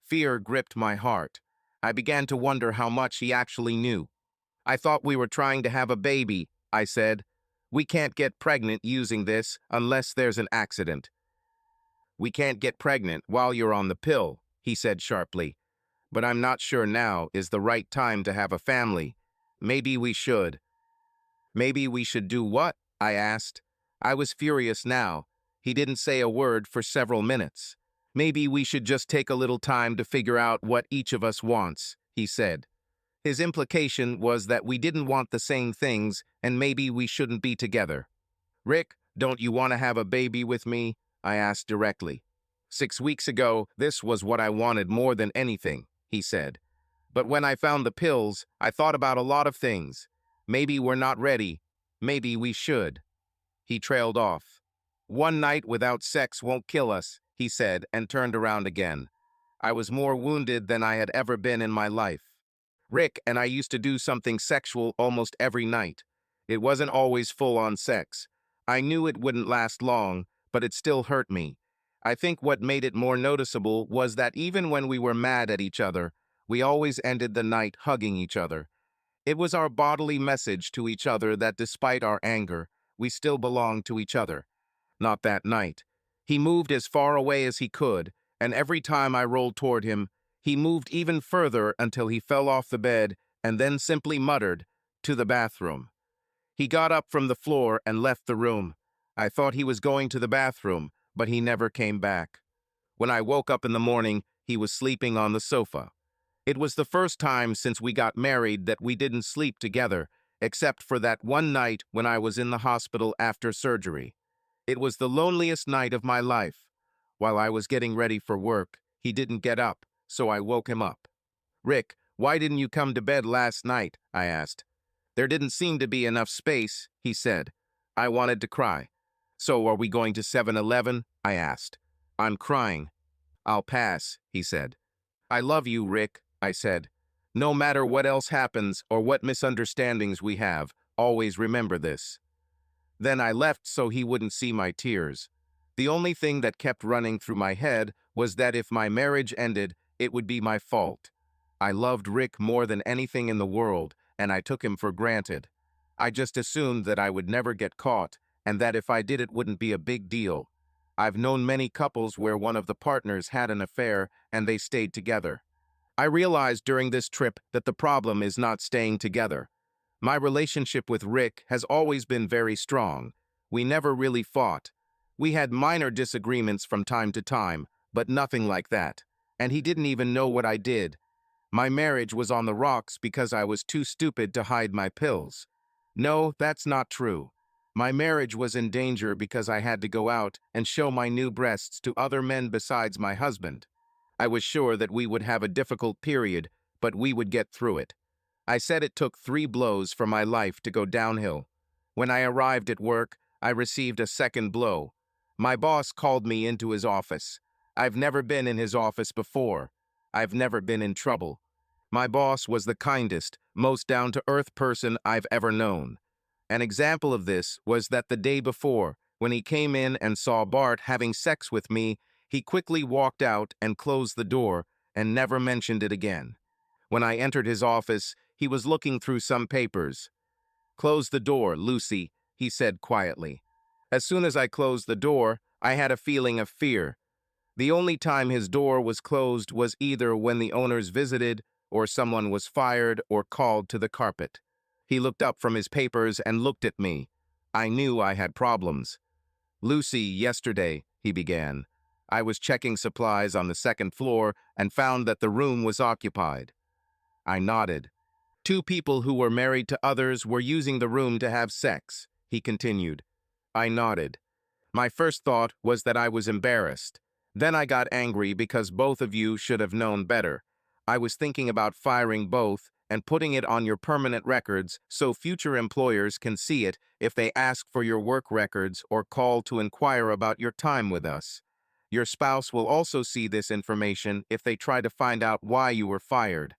Fear gripped my heart. I began to wonder how much he actually knew. "I thought we were trying to have a baby," I said. "We can't get pregnant using this unless there's an accident." "We can't get pregnant while you're on the pill," he said sharply. "But I'm not sure now is the right time to have a family. Maybe we should." "Maybe we should do what?" I asked. I was furious now. He didn't say a word for several minutes. "Maybe we should just take a little time to figure out what each of us wants," he said. His implication was that we didn't want the same things and maybe we shouldn't be together. "Rick, don't you want to have a baby with me?" I asked directly. "6 weeks ago, this was what I wanted more than anything," he said. "But when I found the pills, I thought about a lot of things. Maybe we're not ready. Maybe we should." He trailed off. "One night without sex won't kill us," he said and turned around again. I was more wounded than I had ever been in my life. Rick and I used to do something sexual almost every night. It wasn't always full-on sex. I knew it wouldn't last long, but it still hurt me. I think what made it more noticeable was that even when we were mad at each other, we always ended the night hugging each other. It was our bodily message to each other that despite our anger, we still belonged to each other. Not that night. He moved as far away as he could, and every time I rolled toward him, he moved even further until he fell off the bed and then simply muttered, "To the bathroom." He got up from the floor and left the room. I thought he was going to the bathroom, but he never came back. When I woke up in the morning, he was sleeping on the sofa. It was the first time since we got married that we didn't sleep together, except for that one night when I was in the hospital after surgery. It was the loneliest night of my life. While I was getting ready for work, he didn't get up, so I woke him up. "Rick, why didn't you come to bed last night?" I asked. "There didn't seem to be enough space," he said. I wanted to cry. "So are we going to 7-Eleven?" I asked. "I'm crying." "I'll pass," he said. "I love you, Rick," I said. "No matter what else happens or what misunderstandings we have, always remember this." Then I left so he wouldn't see my tears. The only thing that kept running through my head was that if my marriage ended, it would be my fault. I loved Rick more than anything in the world, and I took him for granted. I just assumed that I would never get caught, and that if I did it wouldn't be a big deal. I've known many couples where one of the partners had an affair and they stayed together. I realized during this trip that the problem is not staying together. My relationship with Rick has always been very strong. We never really fought. We had minor disagreements from time to time, but nothing like that. And he didn't even know what I did. My marriage was on the rocks because I was too stupid to hide my pills. No, that's not true. My marriage was in danger because I had to go out and show my new breasts to other men besides my husband. I was sure that we would have a difficult period, but we would get through it. I said it took 3 blows for my life to go downhill. When I arrived at work, I received a second blow. My boss called me into his office. I've never been in his office before. I've never been in trouble. My boss was the kindest, most down-to-earth person I've ever known. An example of this was that the day before, when he came in and saw Bart having sex with me, he quickly walked out and closed the door and never mentioned it again. When I entered his office, he was looking through some papers. "Close the door, Lucy," he said quietly. As soon as I closed the door, I had a feeling of fear. The only time his door was closed was either when the owners visited, or someone was fired or called to the carpet. He looked up from his papers and looked at me. I knew I had problems. "Lucy, yesterday," he began. "I was checking supplies on the second floor and found that the room was occupied." I nodded. "2 people who were married to others were using the room to have sex," he continued. I nodded. My first thought was that I was embarrassed. Then I got angry because both of you should have known better. I was thinking about firing both and putting it on your permanent records so future employers can see it if they ask for your work records or call to inquire about your time with us. Your spouse will also see this information if they try to find out why you were fired.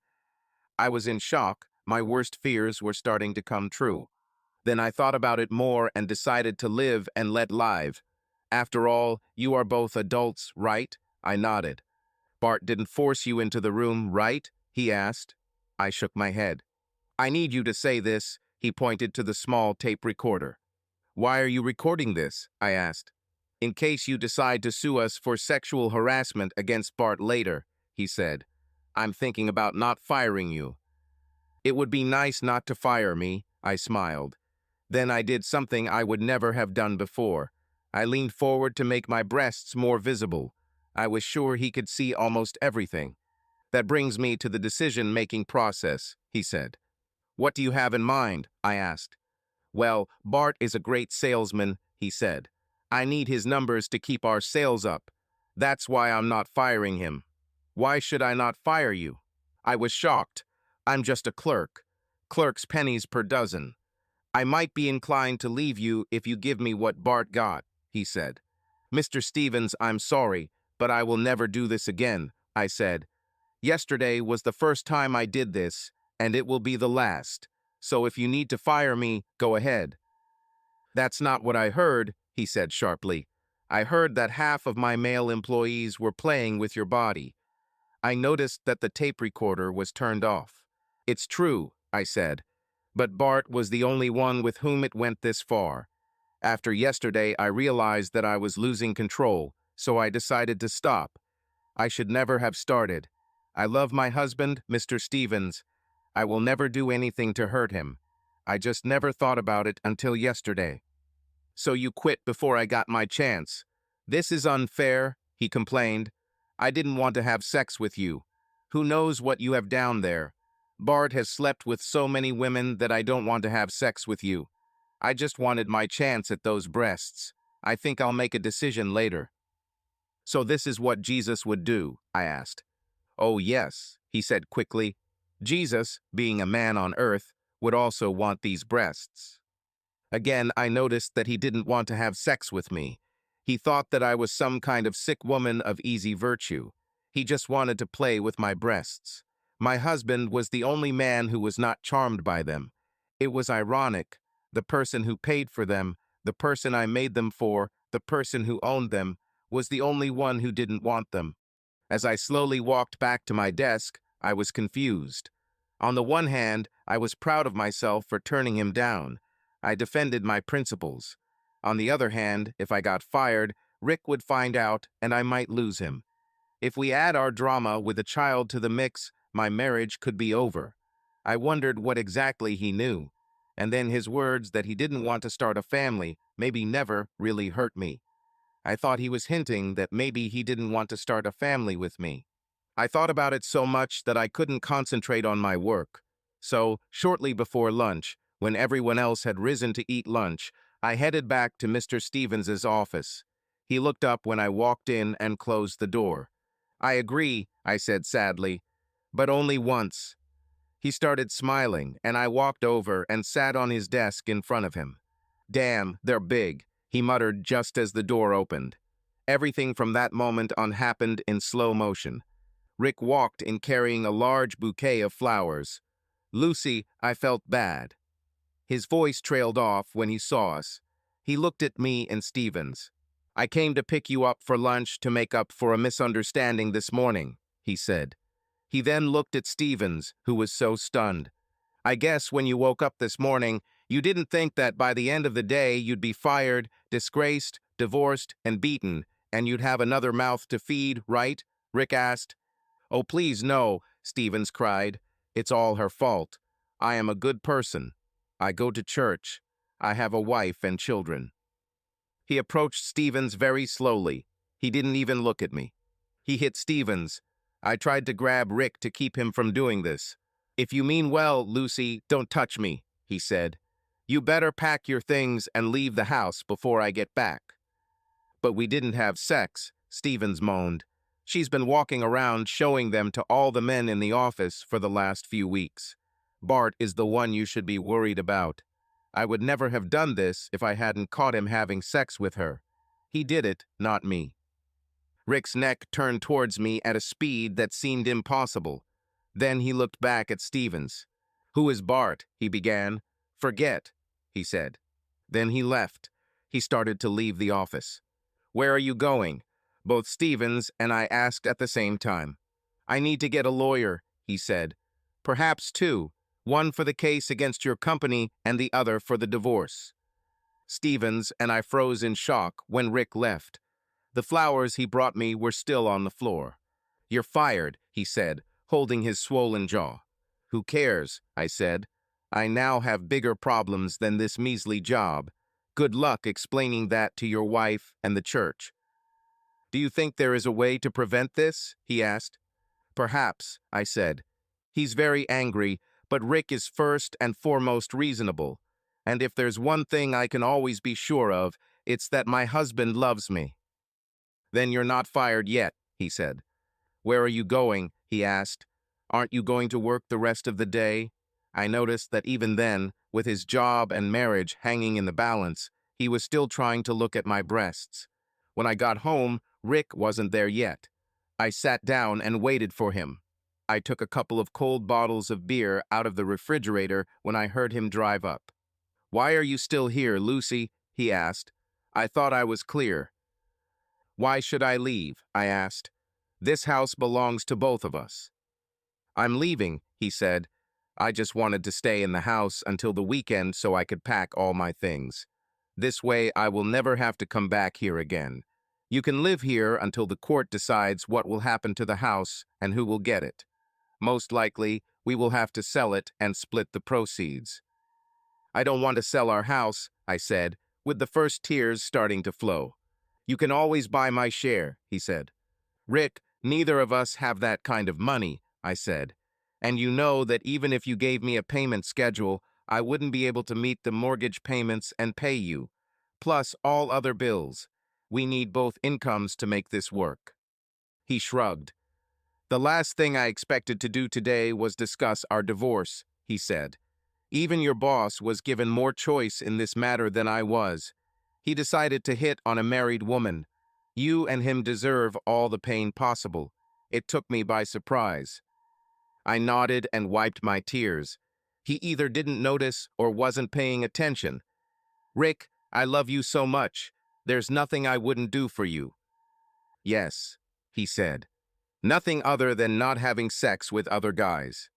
I was in shock. My worst fears were starting to come true. Then I thought about it more and decided to live and let live. "After all, you are both adults, right?" I nodded. "Bart didn't force you into the room, right?" he asked. I shook my head. "I need you to say this," he pointed to the small tape recorder. "Why are you recording this?" I asked. "In case you decide to sue us for sexual harassment against Bart later," he said. "I'm thinking about not firing you." "It would be nice not to fire me," I smiled. Then I did something I would never have done before. I leaned forward to make my breasts more visible. I was sure he could see almost everything. "That brings me to the decision-making process," he said. "What do you have in mind?" I asked. "Well, Bart is a great salesman," he said. "I need his numbers to keep our sales up. That's why I'm not firing him." "Why should I not fire you?" I was shocked. "I'm just a clerk. Clerk's pennies per dozen. I might be inclined to leave you if you give me what Bart got," he said. "Mr. Stevens, I'm sorry, but I will never do this again," I said. "Yesterday was the first time I did this, and it will be the last. So if you need to fire me, go ahead." "That's not what I heard," he said sharply. "I heard that half of my male employees were playing with your body." I noticed that the tape recorder was turned off. "It's true," I said, "but Bart was the only one with whom it went this far. After yesterday, I realized that I was losing control, so I decided to stop. I should never have started. I love my husband, Mr. Stevens. I will never do anything to hurt him. I just never thought about it until yesterday." "So you quit before I got my chance. This is unfair," he complained. "I didn't want to have sex with you. Who knows what you have down there? Bart has slept with so many women that I don't want to have sex with you. I just wanted my chance at those breasts. I think I'll make a decision later." "So this is what Jesus would do?" I asked. "Oh yes," he said quickly. "Jesus, being a man on earth, would also want these breasts." Again, I noticed that he didn't want to have sex with me. He thought that I was some kind of sick woman of easy virtue. He just wanted to play with my breasts. My husband was the only man who was not charmed by them. It was ironic. The person who paid for them, the person I made them for, the person who owned them was the only one who didn't want them. As I slowly walked back to my desk, I was confused. On the one hand, I was proud of myself for turning him down. I defended my principles. On the other hand, if I got fired, Rick would find out and I might lose him. If we add our drama with a child to the mix, my marriage could be over. I wondered what exactly he knew. And then his words that he didn't want to start a family maybe never really hurt me. I thought he was hinting that maybe he didn't want to start a family with me. I thought about it so much that I couldn't concentrate on my work. So, shortly before lunch, when everyone else had risen to eat lunch, I headed back to Mr. Stevens's office. He looked up when I walked in and closed the door. "I agree," I said sadly, "but only once." He started smiling, and I walked over and sat on his desk in front of him. "Damn, they're big," he muttered just as the door opened. Everything from that moment on happened in slow motion. Rick walked in carrying a large bouquet of flowers. "Lucy," I felt bad. His voice trailed off when he saw us. He looked at me and Stevens. "I came to pick you up for lunch to make up for a misunderstanding this morning," he said. He then looked at Stevens, who was so stunned. "I guess when you woke up this morning, you didn't think that by the end of the day you'd be fired, disgraced, divorced, and beaten, and you'd have another mouth to feed, right?" Rick asked. "Oh, please no," Stevens cried. "It's all her fault. I am a good person. I go to church. I have a wife and children." He approached Stevens very slowly. He didn't even look at me. He hit Stevens. I tried to grab Rick to keep him from doing this. "If you mean well, Lucy, don't touch me," he said. "You better pack your things and leave the house before I get back." "But we didn't have sex," Stevens moaned. "She's been walking around showing them to all the men in the office for the last few weeks. Bart is the one you should be worried about. I would never have done this if I hadn't caught him having sex with her. He did it, not me." Rick's neck turned towards me at a speed that seemed impossible. Then he looked back at Stevens. "Who is Bart?" he began. "Forget," he said. Then he left. He started to leave the office. "Where are you going?" Both Stevens and I asked at the same time. "I need to get a lawyer," he said. "Perhaps two, one for the case against your company and the other for the divorce." Stevens and I froze in shock when Rick left. The flowers he brought me were still on the floor. "You're fired," he said, holding his swollen jaw. "Who cares?" I said. "I now have bigger problems than this measly job. Good luck explaining that to your wife and the church." "Do you think there is a way to prevent this?" he asked. "Perhaps," I said. "He's very angry, but Rick is first and foremost reasonable. And if there's one thing I can always be sure of, it's that my husband loves me." "Then you're not fired yet," he said. "Where are you going?" he asked. "Aren't you going to work the rest of the day?" I noticed that even then, with his job and marriage hanging in the balance, he was still trying to look at my breasts. When I got home, Rick wasn't there yet. I sat down and waited for him. I took a couple of cold bottles of beer out of the refrigerator when I heard him drive up. "Why are you still here, Lucy?" he asked. "I thought I was clear." "Why should I leave?" I asked. "This house belongs to both of us." "I'm leaving," he said. "I just wanted to stay in the house until the weekend so I could pack all my things. This way I will never have to come back here again. You can live here until the court decides what will happen to the house and who will get it. Most likely, we will have to sell it and split the proceeds." "I don't want to sell our house," I said, with the first tears starting to flow. "You can always buy my share," he said. "Rick, neither of us have that kind of money," I said. "And you know that even if you gave me a payment schedule, I wouldn't be able to meet the mortgage payments and pay you, plus all other bills. We need both incomes to make this work." He shrugged. "The last thing I expected to do today was discuss our divorce," he said. "Even your boss was given more choice in this matter than I was. He decided to hit on a married woman. You and him deserve all the pain possible. It took me by surprise." I nodded and wiped my tears. He either didn't notice or wasn't paying attention. "Rick, I love you so much. There's nothing I wouldn't do for you. Yes, he said. Nothing other than not having sex with other guys.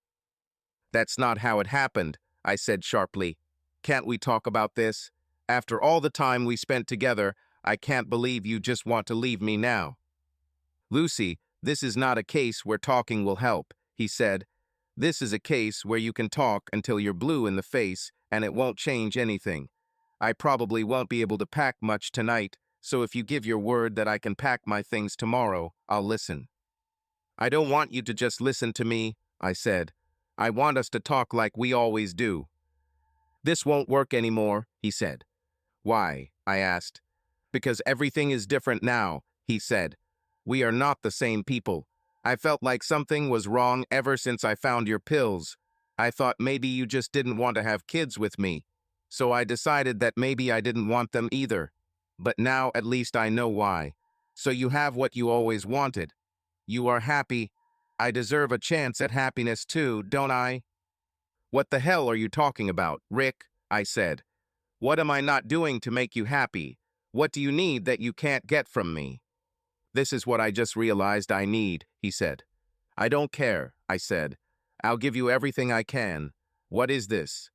That's not how it happened, I said sharply. Can't we talk about this? After all the time we spent together, I can't believe you just want to leave me now. Lucy, this is not a case where talking will help, he said. This is a case where you can talk until you're blue in the face and it won't change anything. I probably won't be able to pack much tonight, so if you give your word that I can pack my things tomorrow, I'll listen. I don't want you to just listen to me, I said. I want us to talk like we always do. This won't work anymore, he said. Why? I asked. Because everything is different now, he said. We are not the same people. I felt like something was wrong ever since I found your pills. I thought maybe you just didn't want to have kids with me. So I decided that maybe I didn't want them either. But now at least I know why. So you have what you always wanted. You are happy. I deserve a chance at happiness too, don't I? What the hell are you talking about, Rick? I said. What am I not doing to make you happy? What do you need that you can't get from me? This is what I just realized I need, he said. I don't care, I said. I'll give you everything I can. What is this?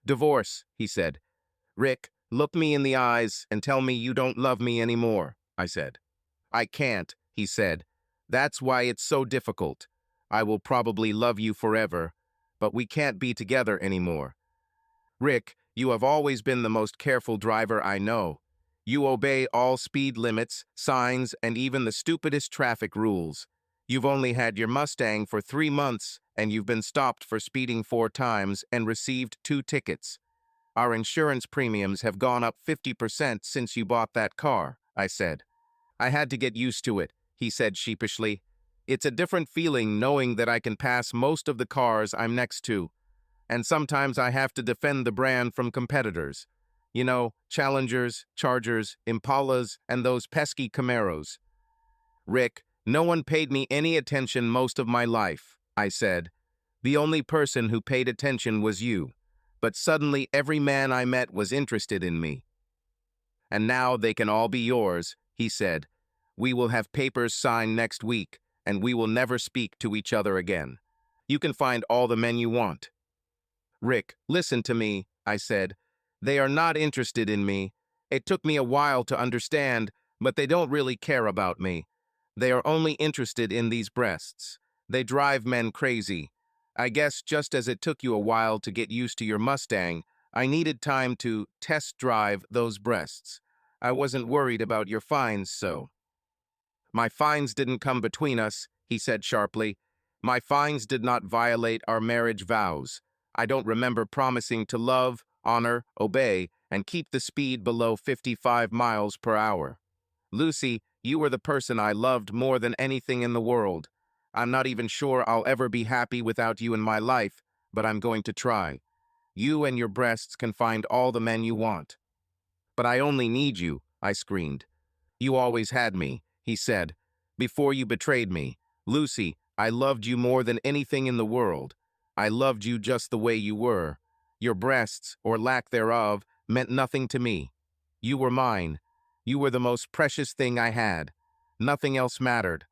Divorce, he said. Rick, look me in the eyes and tell me you don't love me anymore, I said. I can't, he said. That's why it's so difficult. I will probably love you forever, but we can't be together anymore. Rick, you have always been the most careful driver I know. You obey all speed limits, signs, and even the stupidest traffic rules. You've only had your Mustang for 3 months, and you've been stopped for speeding 4 times and received 2 tickets. Our insurance premiums have gone up 50% since you bought that car, I said. I had to get used to it, he said sheepishly. It's a different feeling knowing that I can pass most of the cars I'm next to. And sometimes I have to defend the brand from competitors. You know, Challengers, Chargers, Impalas, and those pesky Camaros. Rick, no one paid me any attention most of my life, I said. The only person who paid attention was you. But suddenly every man I met was interested in me. And now they can all be yours, he said. We will have papers signed next week, and we will never speak to each other again. You can find all the men you want. Rick, listen to me, I said. They are not interested in me. It took me a while to understand, but they don't really care about me. They are only interested in these breasts. They drive men crazy. I guess just as it took you a while to get used to your Mustang, I needed time to test drive those breasts. I wasn't worried about your fines, so. My fines didn't come between us, he said sharply. My fines did not violate our marriage vows. I don't remember promising to love, honor, obey, and keep the speed below 55 miles per hour. Lucy, you were the person I loved more than anything in the world. I'm not even sure I'll ever be happy without you in my life, but I'm going to try. You and your breasts can find all the men you want. But I only need you, I screamed. You always had me, he said. Before you betrayed me. Lucy, I loved you more than anything in the world. I loved you just the way you were. Your breasts, or lack thereof, meant nothing to me. You were mine. You were the most precious thing I had. Nothing else mattered.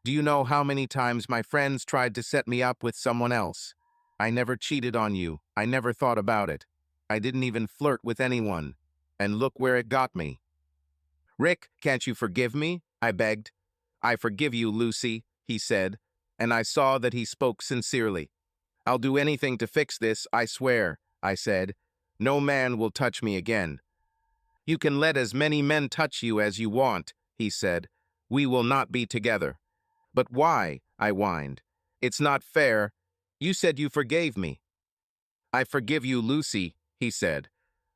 Do you know how many times my friends tried to set me up with someone else? I never cheated on you. I never thought about it. I didn't even flirt with anyone. And look where it got me. Rick, can't you forgive me? I begged. I forgive you, Lucy, he said, and I saw that he spoke sincerely. I'll do anything to fix this, I swear, I said. No man will touch me again. You can let as many men touch you as you want, he said. We will not be together. But why? I whined. It's not fair. You said you forgave me. I forgive you, Lucy, he said.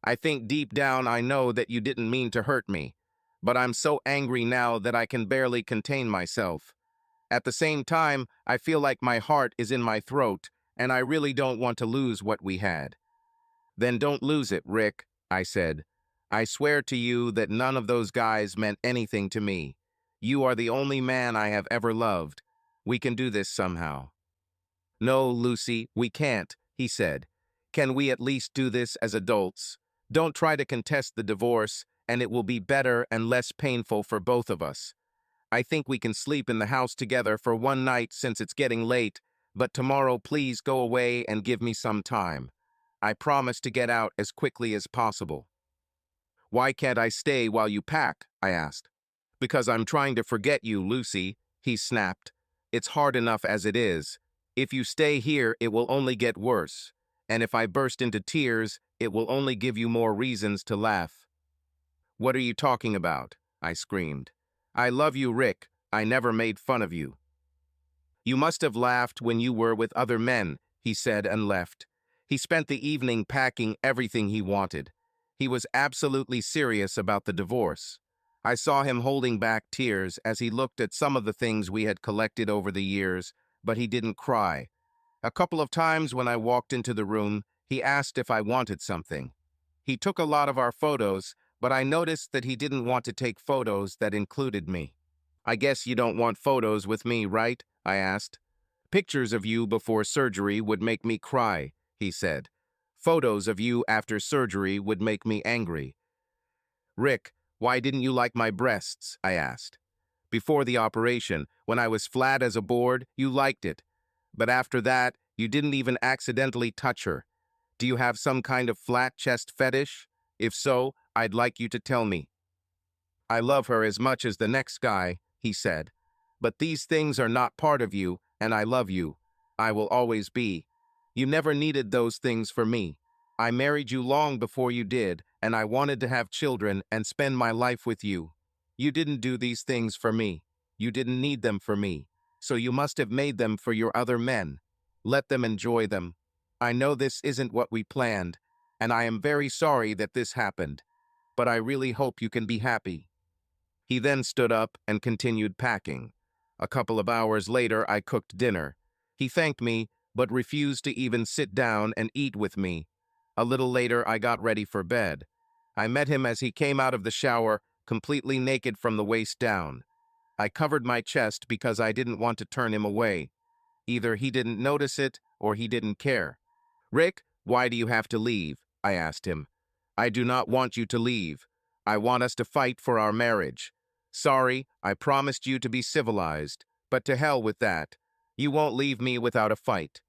I think deep down I know that you didn't mean to hurt me. But I'm so angry now that I can barely contain myself. At the same time, I feel like my heart is in my throat, and I really don't want to lose what we had. Then don't lose it, Rick, I said. I swear to you that none of those guys meant anything to me. You are the only man I have ever loved. We can do this somehow. No, Lucy, we can't, he said. Can we at least do this as adults? Don't try to contest the divorce. and it will be better and less painful for both of us. I think we can sleep in the house together for one night since it's getting late, but tomorrow please go away and give me some time. I promise to get out as quickly as possible. Why can't I stay while you pack? I asked. Because I'm trying to forget you, Lucy, he snapped. It's hard enough as it is. If you stay here, it will only get worse. And if I burst into tears, it will only give you more reasons to laugh. What are you talking about? I screamed. I love you, Rick. I never made fun of you. You must have laughed when you were with other men, he said and left. He spent the evening packing everything he wanted. He was absolutely serious about the divorce. I saw him holding back tears as he looked at some of the things we had collected over the years, but he didn't cry. A couple of times when I walked into the room, he asked if I wanted something. He took a lot of our photos, but I noticed that he didn't want to take photos that included me. I guess you don't want photos with me, right? I asked. Pictures of you before surgery would make me cry, he said. Photos of you after surgery would make me angry. Rick, why didn't you like my breasts? I asked. Before the operation, when I was flat as a board, you liked it. But after that, you didn't even accidentally touch her. Do you have some kind of flat chest fetish? If so, I'd like you to tell me. I love her as much as the next guy, he said. But these things are not part of you, and I love you. I will always be. You never needed those things for me. I married you long before you did, and I wanted to have children and spend my life with you. You didn't do these things for me. You didn't need them for me. So you must have made them for your other men. Let them enjoy them. I know this isn't what we planned, and I am very sorry that this happened. But I really hope you can be happy. He then stood up and continued packing. A couple of hours later, I cooked dinner. He thanked me, but refused to even sit down and eat with me. A little later, I got ready for bed. I met him as he came out of the shower, completely naked from the waist down. I covered my chest because I didn't want to turn him away. Either he didn't notice it or he didn't care. Rick, why do you have to leave? I asked him. I do not want you to leave. I want us to fight for our marriage. Sorry, I promised you to be civilized, but to hell with that. You won't leave me without a fight.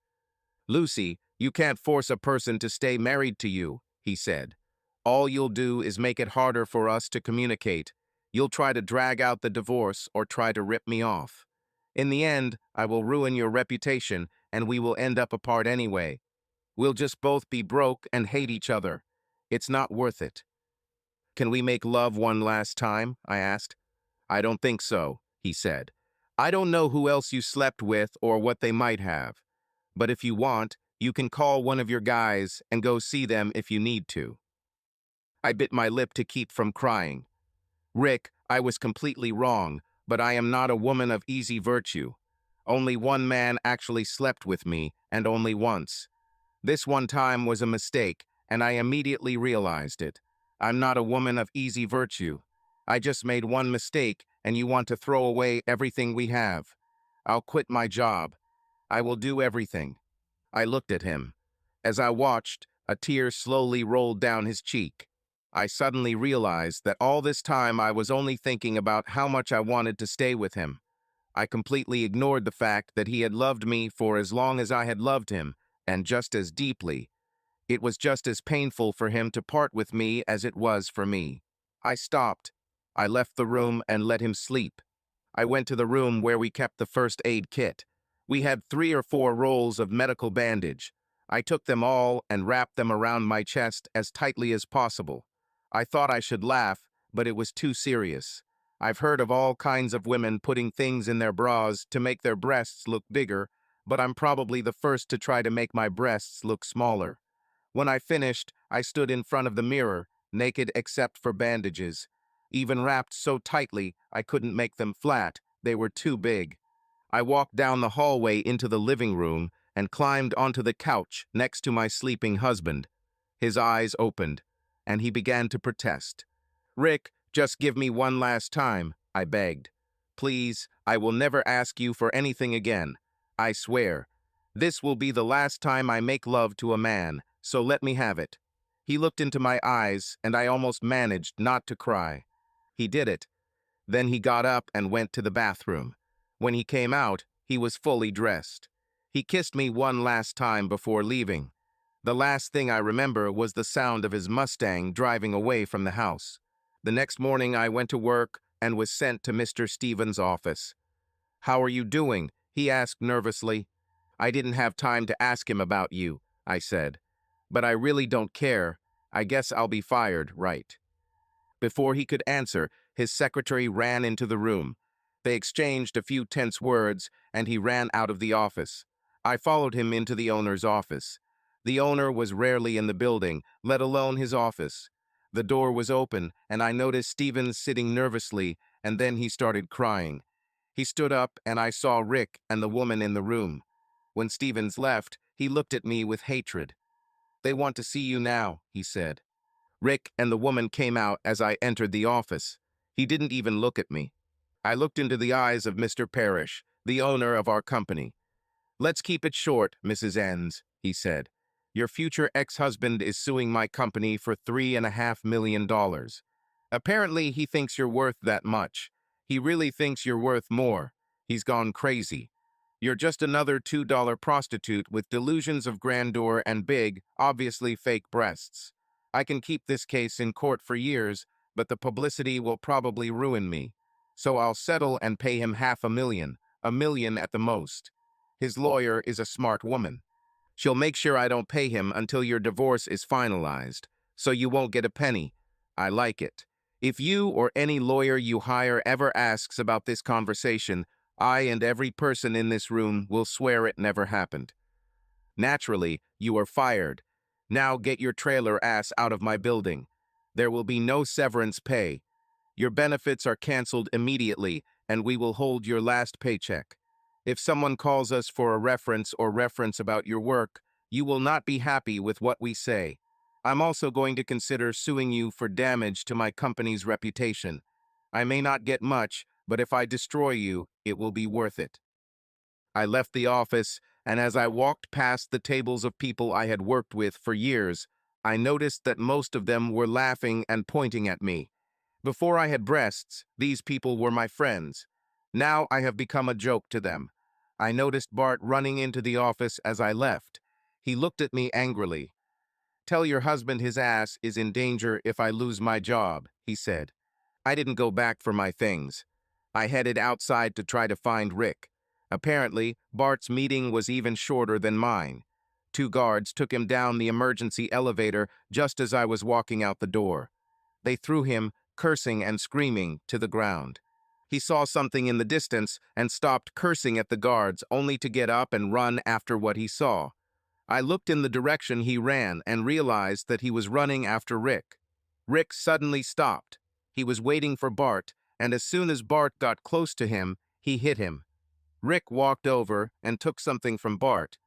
Lucy, you can't force a person to stay married to you, he said. All you'll do is make it harder for us to communicate. You'll try to drag out the divorce or try to rip me off. In the end, I will ruin your reputation and we will end up apart anyway. We'll just both be broke and hate each other. It's not worth it. Can we make love one last time? I asked. I don't think so, he said. I don't know who else you slept with or what they might have. But if you want, you can call one of your guys and go see them if you need to. I bit my lip to keep from crying. Rick, I was completely wrong, but I am not a woman of easy virtue. Only one man actually slept with me, and only once. This one time was a mistake, and I immediately realized it. I'm not a woman of easy virtue. I just made one mistake, and you want to throw away everything we have. I'll quit my job. I will do everything. I looked at him. As I watched, a tear slowly rolled down his cheek. I suddenly realized that all this time I was only thinking about how much I wanted to stay with him. I completely ignored the fact that he had loved me for as long as I had loved him, and just as deeply. It was just as painful for him to part with me as it was for me. I stopped. I left the room and let him sleep. I went to the room where we kept the first aid kit. We had 3 or 4 rolls of medical bandage. I took them all and wrapped them around my chest as tightly as possible. I thought I should laugh, but it was too serious. I've heard of all kinds of women putting things in their bras to make their breasts look bigger, but I'm probably the first to try to make my breasts look smaller. When I finished, I stood in front of the mirror, naked except for bandages. Even wrapped so tightly, I couldn't make them flat. They were too big. I walked down the hallway into the living room and climbed onto the couch next to my sleeping husband. His eyes opened, and he began to protest. Rick, just give me one last time, I begged. Please, I will never ask you for anything again. I swear. This will be the last time I make love to a man, so let me have it. He looked into my eyes, and I almost managed not to cry. He did it. Then he got up and went to the bathroom. When he came out, he was fully dressed. He kissed me one last time before leaving. The last thing I remember was the sound of his Mustang driving away from the house. The next morning I went to work and was sent to Mr. Stevens' office. "How are you doing?" he asked nervously. "I didn't have time to ask him about you," I said. "But I really don't care. I guess I'll be fired, right?" Before he could answer, his secretary ran into the room. They exchanged a few tense words, and he ran out of the office. I followed him into the owner's office. The owner was rarely in the building, let alone his office. The door was open, and I noticed Stevens sitting nervously, and then he started crying. He stood up, and I saw Rick and the woman in the room. When Stevens left, he looked at me with hatred. "They want to see you now," he said. Rick and the woman came out as I entered the office. He didn't even look at me. I looked into the eyes of Mr. Parrish, the owner of our company. "Let's keep it short, Mrs. Enns," he said. "Your future ex-husband is suing my company for $3.5 million. Apparently, he thinks you're worth that much. He really thinks you're worth more. He's gone crazy. You're just another $2 prostitute with delusions of grandeur and big, obviously fake breasts. I can keep this case in court for years, but the publicity will probably ruin me. So I'll settle and pay him $500,000, $1 million at the most. His lawyer is a smart woman. She'll make sure I don't pay him until your divorce is finalized, so you won't get a penny. I like it. If you or any lawyer you hire ever asks about this conversation, I and every person in this room will swear it never happened. Naturally, you are fired. Now get your trailer ass out of my building. There will be no severance pay. Your benefits are canceled immediately, and we will hold your last paycheck. If someone calls us for a reference or reference about your work, you will not be happy with what we say. I'm also going to consider suing you for damage to my company's reputation. I may not get much, but if I destroy you, it will be worth it." I left the office, and as I walked past the tables of people I had worked with for years, I noticed that most of them were laughing and pointing at me. Before I had breasts, these people were my friends. Now I have become a joke to them. I noticed Bart running into the office as I left. He looked at me angrily. "Tell your husband his ass is in danger if I lose my job," he said. I didn't go back for my things. I headed outside to try to find Rick. Apparently, Bart's meeting was even shorter than mine. 2 guards took him down the emergency elevator just as I was walking out the door. They threw him, cursing and screaming, to the ground. He saw something in the distance and stopped cursing at the guards, only to get up and run after what he saw. I looked in the direction he ran and realized that he was running after Rick. Rick suddenly stopped. He was waiting for Bart, and as soon as Bart got close to him, he hit him. Rick walked over and took something from Bart.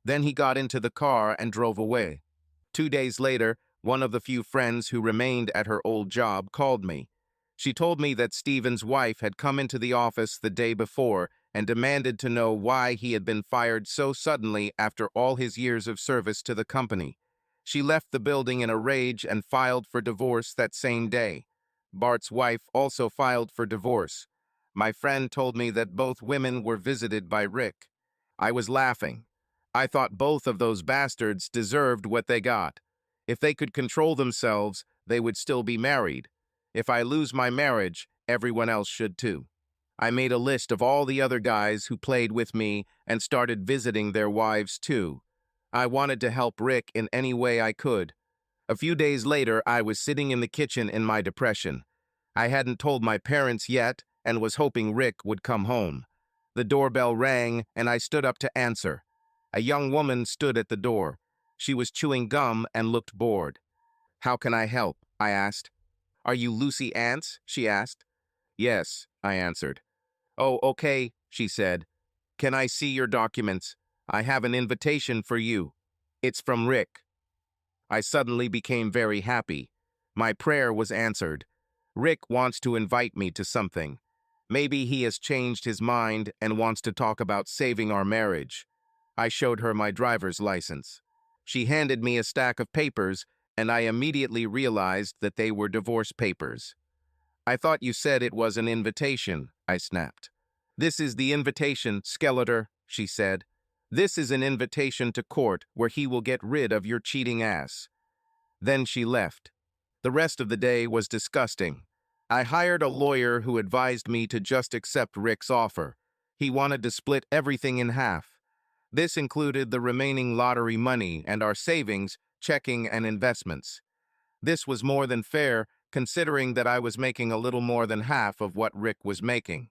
Then he got into the car and drove away. 2 days later, one of the few friends who remained at her old job called me. She told me that Stephen's wife had come into the office the day before and demanded to know why he had been fired so suddenly after all his years of service to the company. She left the building in a rage and filed for divorce that same day. Bart's wife also filed for divorce. My friend told me that both women were visited by Rick. I was laughing. I thought both of those bastards deserved what they got. If they could control themselves, they would still be married. If I lose my marriage, everyone else should too. I made a list of all the other guys who played with me and started visiting their wives too. I wanted to help Rick in any way I could. A few days later, I was sitting in the kitchen in my depression. I hadn't told my parents yet and was hoping Rick would come home. The doorbell rang and I stood up to answer. A young woman stood at the door. She was chewing gum and looked bored. "How can I help?" I asked. "Are you Lucy Ants?" she asked. "Yes," I answered. "Oh, okay," she said. "Can I see your documents? I have an invitation for you. It's from Rick." I suddenly became very happy. My prayer was answered. Rick wants to invite me to something. Maybe he has changed his mind and wants to talk about saving our marriage. I showed her my driver's license. She handed me a stack of papers, and I immediately realized that they were divorce papers. "I thought you said it was an invitation," I snapped. "This is the invitation, Skeletor," she said. "This is an invitation to court where he will get rid of your cheating ass." Then she left. The rest of the day was disgusting. I hired a lawyer who advised me to just accept Rick's offer. He wanted to split everything in half. This included the remaining lottery money and our savings, checking, and investments. This was more than fair, considering that I was making a little more than half of what Rick was making.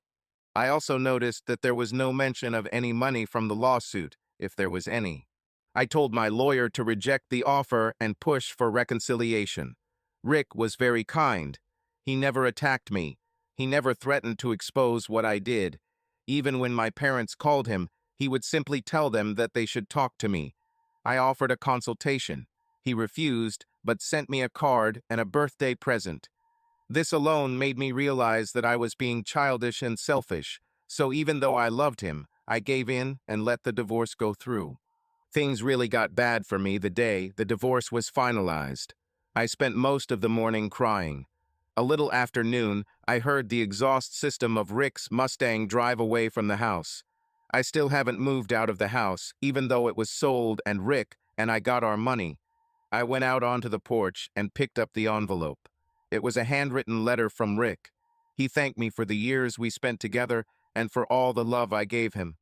I also noticed that there was no mention of any money from the lawsuit, if there was any. I told my lawyer to reject the offer and push for reconciliation. Rick was very kind. He never attacked me. He never threatened to expose what I did. Even when my parents called him, he would simply tell them that they should talk to me. I offered a consultation. He refused, but sent me a card and a birthday present. This alone made me realize that I was being childish and selfish, so even though I loved him, I gave in and let the divorce go through. Things really got bad for me the day the divorce was finalized. I spent most of the morning crying. A little after noon, I heard the exhaust system of Rick's Mustang drive away from the house. I still haven't moved out of the house, even though it was sold and Rick and I got our money. I went out onto the porch and picked up the envelope. It was a handwritten letter from Rick. He thanked me for the years we spent together and for all the love I gave him.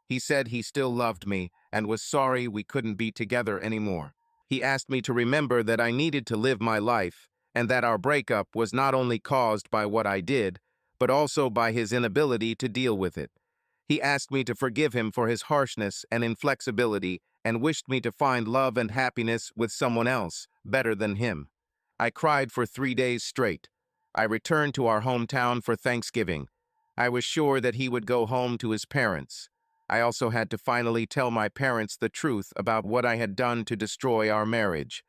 He said he still loved me and was sorry we couldn't be together anymore. He asked me to remember that I needed to live my life and that our breakup was not only caused by what I did, but also by his inability to deal with it. He asked me to forgive him for his harshness and inflexibility and wished me to find love and happiness with someone else, better than him. I cried for 3 days straight. I returned to our hometown for Thanksgiving. I was sure that he would go home to his parents. I also had to finally tell my parents the truth about what I had done to destroy our marriage.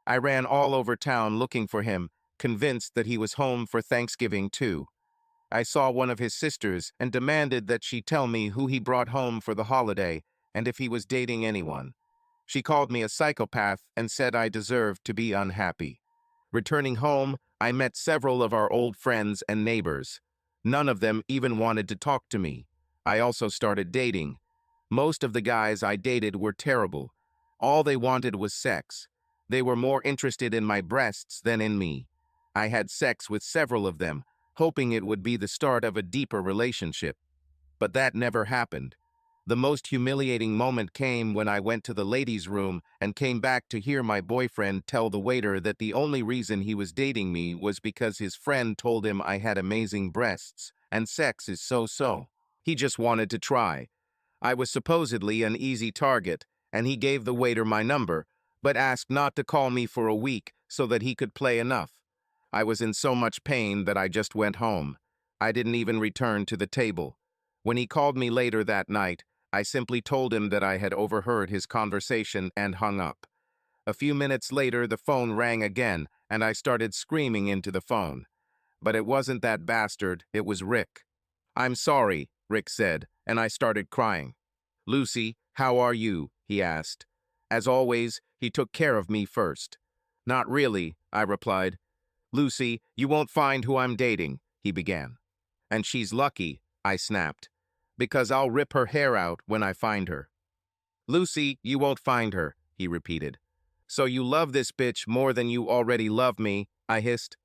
I ran all over town looking for him, convinced that he was home for Thanksgiving too. I saw one of his sisters and demanded that she tell me who he brought home for the holiday and if he was dating anyone. She called me a psychopath and said I deserved to be unhappy. Returning home, I met several of our old friends and neighbors. None of them even wanted to talk to me. I also started dating. Most of the guys I dated were terrible. All they wanted was sex. They were more interested in my breasts than in me. I had sex with several of them, hoping it would be the start of a deeper relationship. But that never happened. The most humiliating moment came when I went to the ladies' room and came back to hear my boyfriend tell the waiter that the only reason he was dating me was because his friend told him I had amazing breasts, and sex is so-so. He just wanted to try. I was supposedly an easy target, and he gave the waiter my number, but asked not to call me for a week so that he could play enough. I was in so much pain that I just went home. I didn't even return to the table. When he called me later that night, I simply told him that I had overheard his conversation and hung up. A few minutes later, the phone rang again, and I started screaming into the phone. But it wasn't that bastard, it was Rick. "I'm sorry," Rick said, and I started crying. "Lucy, how are you?" he asked. As always, he took care of me first. "Not really," I replied. "Lucy, you won't find who I'm dating," he began. "And she's lucky," I snapped, "because I'll rip her hair out when I find her." "Lucy, you won't find her," he repeated. "So you love this bitch more than you already love me," I hissed.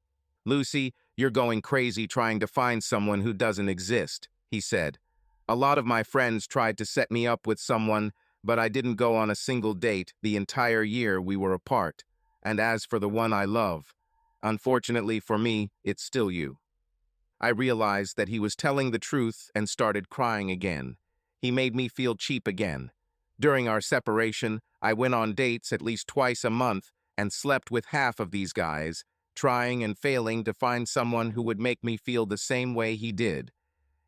"Lucy, you're going crazy trying to find someone who doesn't exist," he said. "A lot of my friends tried to set me up with someone, but I didn't go on a single date the entire year we were apart. And as for the one I love, unfortunately for me, it's still you." I realized that he was telling the truth and started crying again. He made me feel cheap again. During our separation, I went on dates at least twice a month and slept with half of these guys, trying and failing to find someone who would make me feel the same way he did.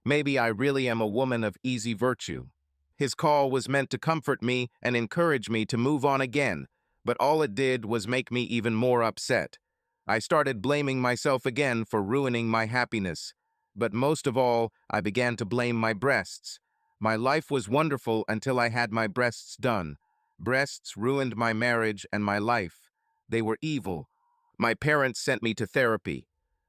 Maybe I really am a woman of easy virtue. His call was meant to comfort me and encourage me to move on again, but all it did was make me even more upset. I started blaming myself again for ruining my happiness. But most of all, I began to blame my breasts. My life was wonderful until I had my breasts done. Breasts ruined my marriage and my life. They were evil. My parents sent me to therapy.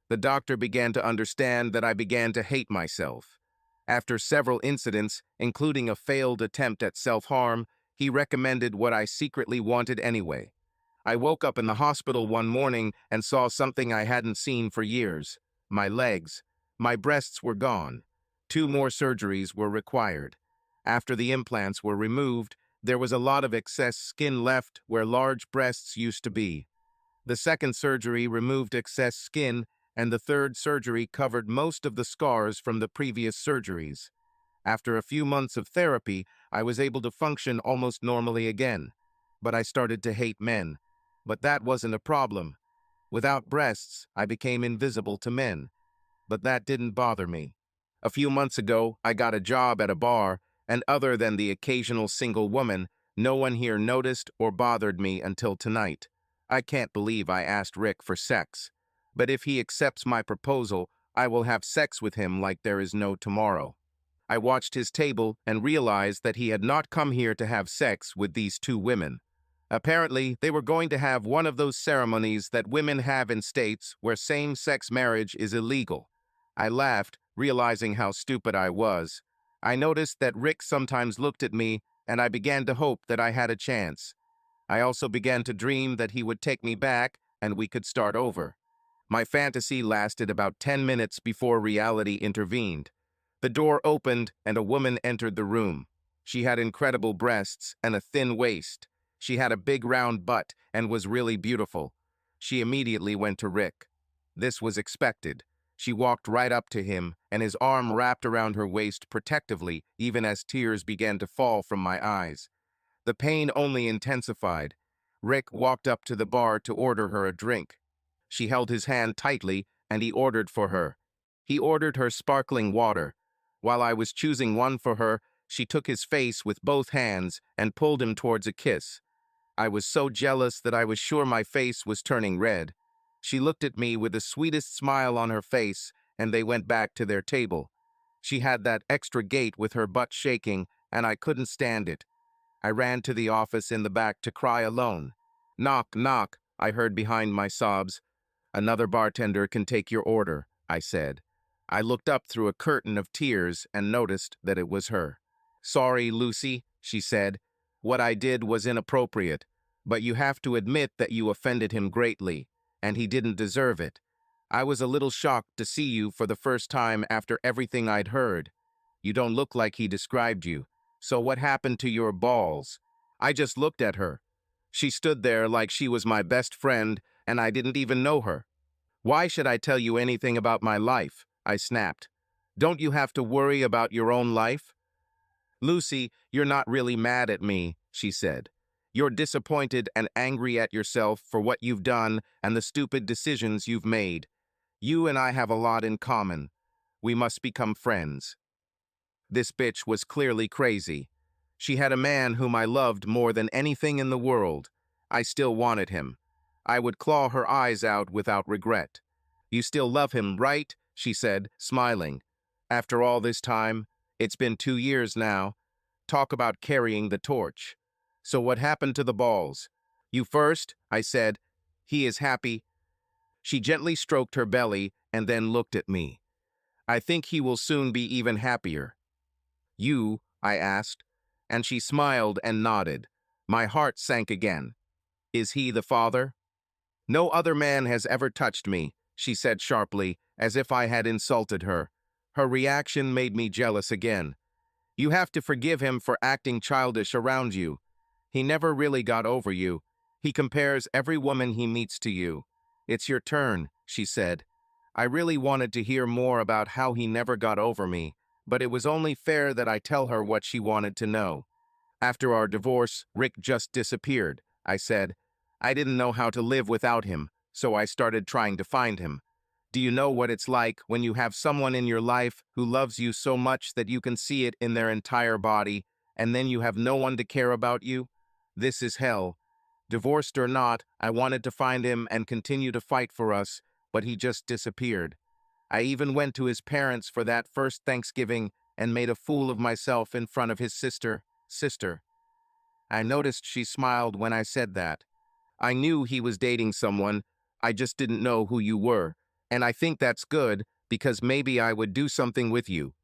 The doctor began to understand that I began to hate myself. After several incidents, including a failed attempt at self-harm, he recommended what I secretly wanted anyway. I woke up in the hospital one morning and saw something I hadn't seen for years. My legs. My breasts were gone. 2 more surgeries were required. After the implants were removed, there was a lot of excess skin left where large breasts used to be. The second surgery removed excess skin, and the third surgery covered most of the scars from the previous surgeries. After a few months of therapy, I was able to function almost normally again. But I started to hate men. But that wasn't a problem. Without breasts, I became invisible to men. But that didn't bother me. A few months ago, I got a job at a bar, and other than the occasional single woman, no one here noticed or bothered me until tonight. I can't believe I asked Rick for sex. But if he accepts my proposal, I will have sex with him like there is no tomorrow. I watched his table and realized that he had not come here to have sex with these 2 women. Apparently, they were going to have one of those ceremonies that women have in states where same-sex marriage is illegal. I laughed, realizing how stupid I was. I noticed that Rick sometimes looked at me, and I began to hope that I had a chance. I also began to dream that he would take me back and we could start over. My fantasy lasted about 10 minutes before reality intervened. The door opened and a woman entered the room. She had incredible breasts and a thin waist. She had a big round butt and was really beautiful. She immediately went to Rick. This was expected. She walked right up to him, and his arm wrapped around her waist protectively, even as tears began to fall from my eyes. The pain only intensified. Rick walked up to the bar to order her a drink. She held his hand tightly, and he ordered for her. He ordered her sparkling water. While I was choosing one for her, she took his face with both hands and pulled him towards a kiss. I was so jealous that I was sure my face was turning red. She looked at me with the sweetest smile on her face, and they went back to their table. She had that extra gait with her butt shaking, and I couldn't stand it. I ran to the office in the back to cry alone. Knock, knock, I heard behind my sobs. Another bartender can take your order, I said. I looked up through a curtain of tears and noticed that it was her. Sorry, Lucy, she said. What I did was inappropriate, but you have to admit that you offended him greatly, and he didn't deserve it. I was a little shocked to see you for the first time after everything I'd heard. You don't look like he described you. So what happened to your balls? I just looked at her. She stood there like she was my best friend, and I didn't even know her. Why should I tell you anything about my life? I snapped. Don't you have to worry about your own life? Lucy, you're not really mad at me, she said. You're disappointed and angry at yourself for what you've done and the stupid decisions you've made. You and I have a lot in common. We must become friends. This bitch was clearly crazy. She had a man whom I loved more than anything in the world. I still wanted him. I would claw her eyes out without regret. You still love him, right? She said, smiling. After all this time, it's been 2 years now. Talk about carrying the torch. So what happened to the balls? You first, I said. He is happy. She gently stroked her belly and then looked at me. I think he will soon be even happier. You, I asked, and she smiled and nodded. My heart sank again. Is he the father? No other man has ever touched me, she said sharply, as if I had insulted her. Her reaction made me jealous again. You have to forgive him for acting childish around you. He never really got over you. He compares every woman he meets to you. It's your turn, she said. I really wanted to hear more about how he never got over me, but it was only fair that I tell her what she wanted to know. After our divorce, Rick just disappeared, I said. I didn't know how to live without him, so I started trying to find him. Do you know what it's like when you have someone in your life who loves you so much that you can see it in their entire body, and then you have no one to care about you? This is hell. Divorced or not, I wanted to find him and continue to fight for us, but he just disappeared. I even went to his parents for that first Thanksgiving and made a fool of myself in front of his sister. I noticed she smiled when I said that. I knew he was dating someone, I just didn't know who you were. And I think that's good, because maybe I would do something with you."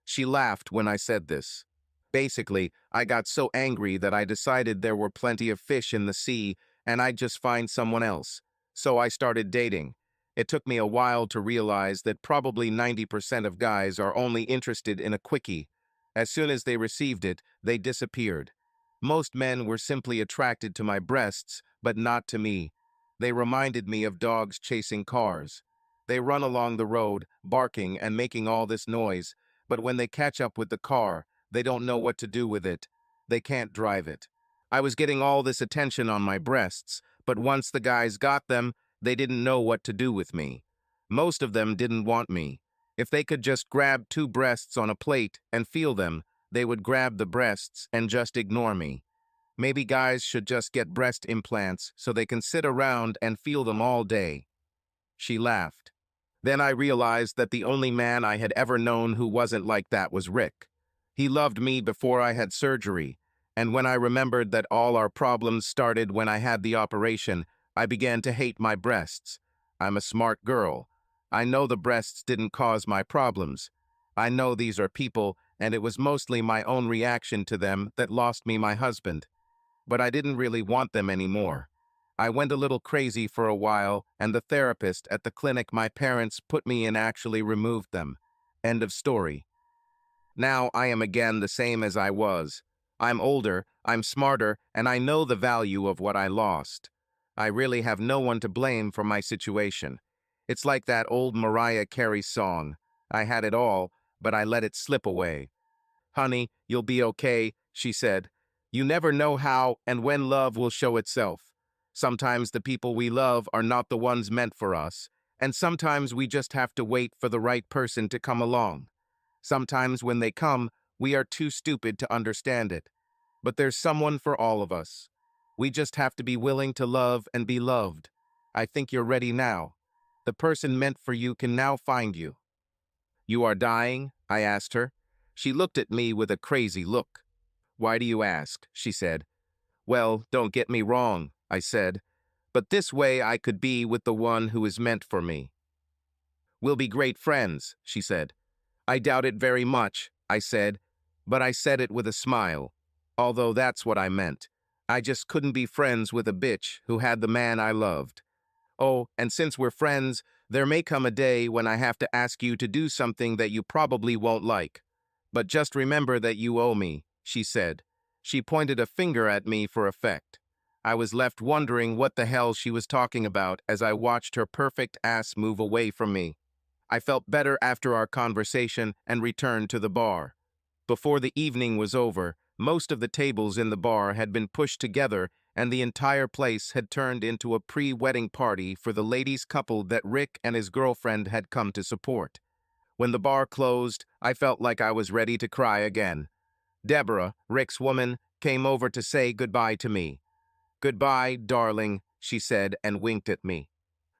She laughed when I said this. Basically, I got so angry that I decided there were plenty of fish in the sea and I'd just find someone else. So I started dating. It took me a while to realize that probably 90% of guys are only interested in a quickie. As soon as they received it, they disappeared. Most men were simply attracted to my breasts, but not to me. They reminded me of dogs chasing cars. They run along the road, barking and making all this noise, but when they catch up with the car, they don't know what to do with it. They can't drive it. I was getting all this attention on my breasts, but once the guys got them, they didn't know what to do with me. Most of them didn't want me. If they could just grab two breasts on a plate and feel them, they would grab the breasts and just ignore me. Maybe guys should just get breast implants so they can sit around and feel them all day. She laughed. Then I realized that the only man I had ever known who wasn't like that was Rick. He loved me before I had surgery, and when I remembered that all our problems started when I had the operation, I began to hate my breasts. I'm a smart girl. I know the breasts didn't cause my problems. I know these are people, and it was mostly my own reaction to them that lost me my husband. But I didn't really want them anymore. I went a little crazy for a while, and the therapist at the clinic my parents put me in actually removed them. End of story. Now I am again the same as I was. I'm older, I'm smarter, and I know the value of what I lost. I really have no one to blame for my situation. It's like that old Mariah Carey song. I had it all, but I let it slip away. "Honey, you'll be okay," she said. "You never know how and when love will show itself. Sometimes the people we love are not the ones meant for us, and sometimes we just have to wait for the right person to come along. Sometimes when they come, we are too stupid to understand it. But there's someone for all of us. We just have to be willing to love and be loved. I think you're ready now. The person meant for you can now find you." "You are dying?" I asked her. She looked at me with a crazy look. "Why do you ask?" she said. "Well, don't get me wrong," I said, "but this way I could be with the one who is meant for me." "We'll be great friends," she said. "I doubt it very much," I said, but I said it with a smile, although that's what I meant. I just couldn't be friends with a bitch who had the man I loved. "Oh, and since we're friends, there may come a day when I have to ask you to do something that you probably won't like. But just remember that you owe me," she said. She pointed a finger at me for effect. I was left wondering what the hell she was talking about as I watched her perfect ass move away from me. I felt better after our conversation and returned to the bar. Before the evening was over, most of the tables in the bar had been pushed together and the entire place had turned into a pre-wedding party for the ladies' couple that Rick and his girlfriend had come to support. When the bar closed, I felt like I was ready to cry again. Deborah, Rick's woman, came over to say goodbye to me. "Goodbye, darling," she said and winked at me.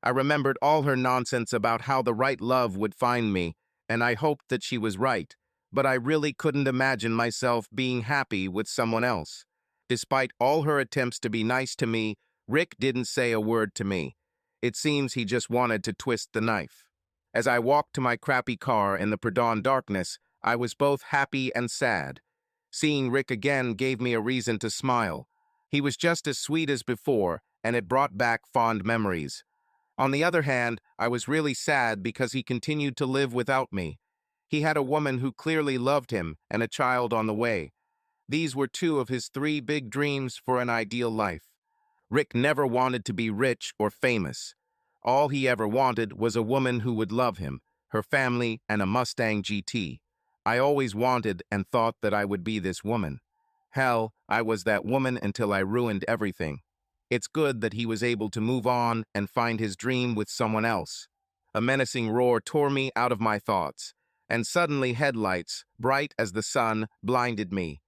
I remembered all her nonsense about how the right love would find me, and I hoped that she was right, but I really couldn't imagine myself being happy with someone else. Despite all her attempts to be nice to me, Rick didn't say a word to me. It seems he just wanted to twist the knife. As I walked to my crappy car in the pre-dawn darkness, I was both happy and sad. Seeing Rick again gave me a reason to smile. He was just as sweet as before, and it brought back fond memories. On the other hand, I was really sad because he continued to live without me. He had a woman who clearly loved him and a child on the way. These were two of his three big dreams for an ideal life. Rick never wanted to be rich or famous. All he ever wanted was a woman who would love him, her family, and a Mustang GT. I always wanted and thought that I would be this woman. Hell, I was that woman until I ruined everything. It's good that he was able to move on and find his dream with someone else. A menacing roar tore me out of my thoughts, and suddenly headlights, bright as the sun, blinded me.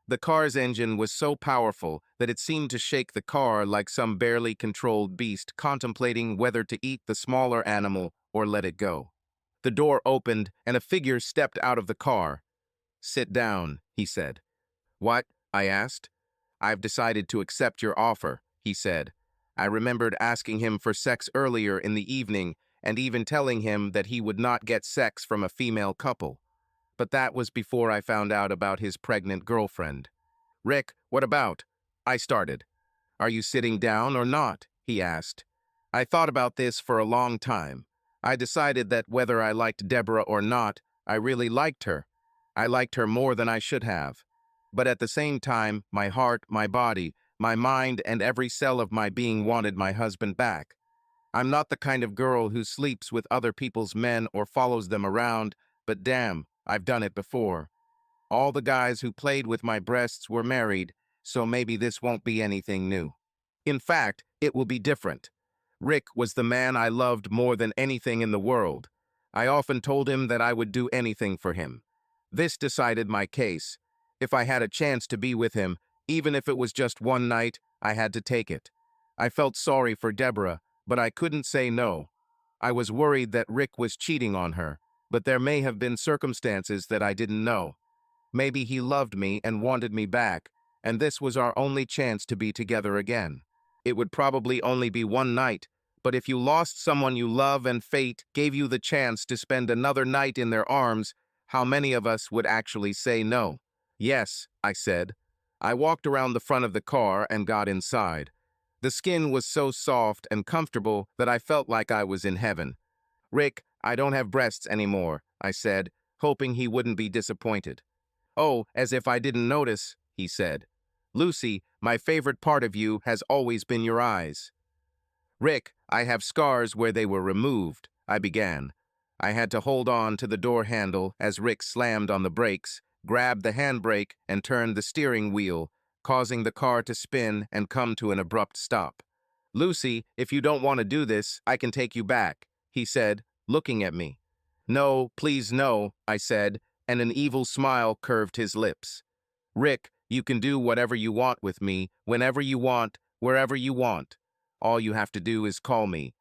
The car's engine was so powerful that it seemed to shake the car like some barely controlled beast contemplating whether to eat the smaller animal or let it go. The door opened and a figure stepped out of the car. "Sit down," he said. "What?" I asked. "I've decided to accept your offer," he said. I remembered asking him for sex earlier in the evening and even telling him that he would not get sex from a female couple. But that was before I found out about his pregnant girlfriend. "Rick, what about?" I started. "Are you sitting down or not?" he asked. I thought about this for a long time. I decided that whether I liked Deborah or not, I really liked her. I liked her more than I should have. But at the same time, my heart, my body, my mind, and every cell of my being wanted my husband back. I'm not the kind of girl who sleeps with other people's men or follows them around, but damn, I've done it before. All the guys who played with my breasts were married, so maybe this won't be anything new. In fact, it will be different. Rick was the man I loved more than anything in the world. I often told him that I would do anything for him. This decided my case. If I had a chance to be with him, even if it was just one night, I had to take it. I felt sorry for Deborah, but I couldn't say no. I was worried that Rick was cheating on her, but there may have been circumstances that I didn't know. Maybe he loved me and wanted me back, and this was our only chance to be together again. It would probably only be one night, but if you lost someone you love and fate gave you the chance to spend another night in their arms, how many of us would actually say no? "Yes," I said. I walked around the front of the car and got inside. The skin was so soft and comfortable that I felt like I was in heaven. "Rick, I don't have breasts anymore," I said, hoping he wouldn't be disappointed. "Oh, as if I didn't notice," he said. "Lucy, my favorite part of you has always been your eyes." "Rick, I have scars where they were removed," I began. I had to hold on to the door handle as Rick slammed on the brakes, grabbed the handbrake, and turned the steering wheel, causing the car to spin and come to an abrupt stop. "Lucy, if you don't want to do this, I can take you back," he said, looking at me. "No, please no," I said, and an evil smile curved his lips. "Rick, you can do whatever you want with me, whenever you want, wherever you want. All you have to do is call me.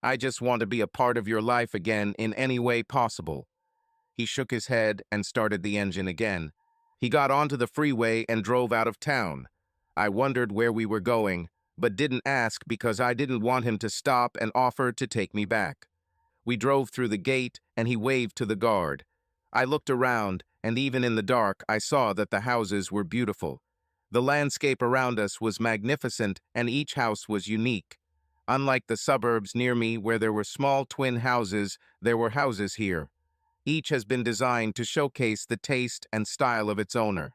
I just want to be a part of your life again in any way possible." He shook his head and started the engine again. He got onto the freeway and drove out of town. I wondered where we were going, but didn't ask because I didn't want him to stop and offer to take me back. We drove through the gate, and he waved to the guard. I looked around, and even in the dark, I saw that the houses were beautiful. The landscape around us was magnificent, and each house was unique. Unlike the suburbs near me where there were small twin houses, there were houses here. Each has been designed to showcase the taste and style of its owner.